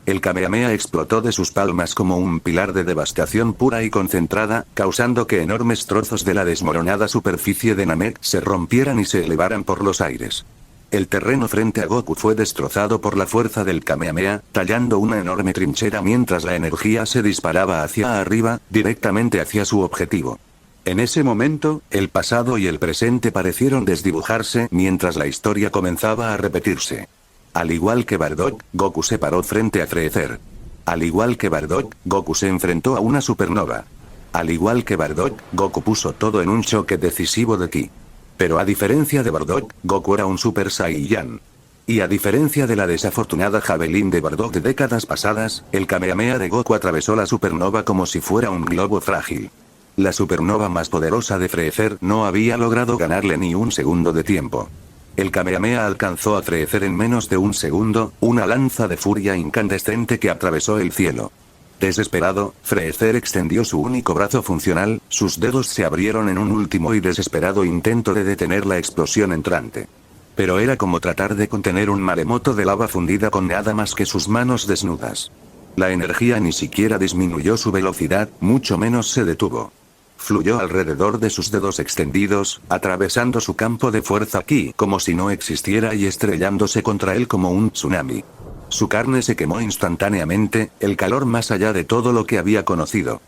El Kamehameha explotó de sus palmas como un pilar de devastación pura y concentrada, causando que enormes trozos de la desmoronada superficie de Namek se rompieran y se elevaran por los aires. El terreno frente a Goku fue destrozado por la fuerza del Kamehameha, tallando una enorme trinchera mientras la energía se disparaba hacia arriba, directamente hacia su objetivo. En ese momento, el pasado y el presente parecieron desdibujarse mientras la historia comenzaba a repetirse. Al igual que Bardock, Goku se paró frente a Freezer. Al igual que Bardock, Goku se enfrentó a una supernova. Al igual que Bardock, Goku puso todo en un choque decisivo de ki. Pero a diferencia de Bardock, Goku era un Super Saiyan. Y a diferencia de la desafortunada Javelin de Bardock de décadas pasadas, el Kamehameha de Goku atravesó la supernova como si fuera un globo frágil. La supernova más poderosa de Freezer no había logrado ganarle ni un segundo de tiempo. El Kamehameha alcanzó a Freezer en menos de un segundo, una lanza de furia incandescente que atravesó el cielo. Desesperado, Freezer extendió su único brazo funcional, sus dedos se abrieron en un último y desesperado intento de detener la explosión entrante. Pero era como tratar de contener un maremoto de lava fundida con nada más que sus manos desnudas. La energía ni siquiera disminuyó su velocidad, mucho menos se detuvo. Fluyó alrededor de sus dedos extendidos, atravesando su campo de fuerza ki como si no existiera y estrellándose contra él como un tsunami. Su carne se quemó instantáneamente, el calor más allá de todo lo que había conocido.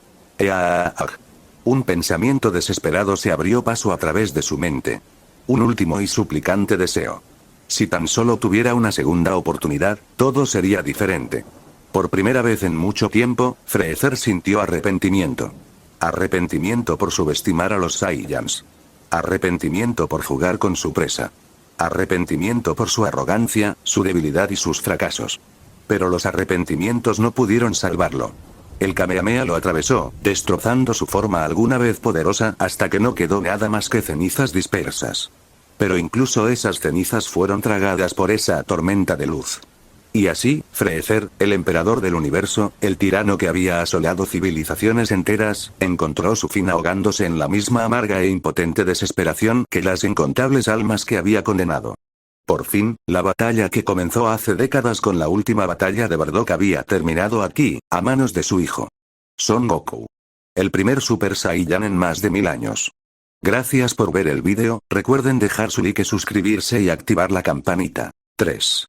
Un pensamiento desesperado se abrió paso a través de su mente. Un último y suplicante deseo. Si tan solo tuviera una segunda oportunidad, todo sería diferente. Por primera vez en mucho tiempo, Freezer sintió arrepentimiento. Arrepentimiento por subestimar a los Saiyans. Arrepentimiento por jugar con su presa. Arrepentimiento por su arrogancia, su debilidad y sus fracasos. Pero los arrepentimientos no pudieron salvarlo. El Kamehameha lo atravesó, destrozando su forma alguna vez poderosa hasta que no quedó nada más que cenizas dispersas. Pero incluso esas cenizas fueron tragadas por esa tormenta de luz. Y así, Freezer, el emperador del universo, el tirano que había asolado civilizaciones enteras, encontró su fin ahogándose en la misma amarga e impotente desesperación que las incontables almas que había condenado. Por fin, la batalla que comenzó hace décadas con la última batalla de Bardock había terminado aquí, a manos de su hijo. Son Goku. El primer Super Saiyan en más de 1000 años. Gracias por ver el vídeo, recuerden dejar su like, suscribirse y activar la campanita. 3.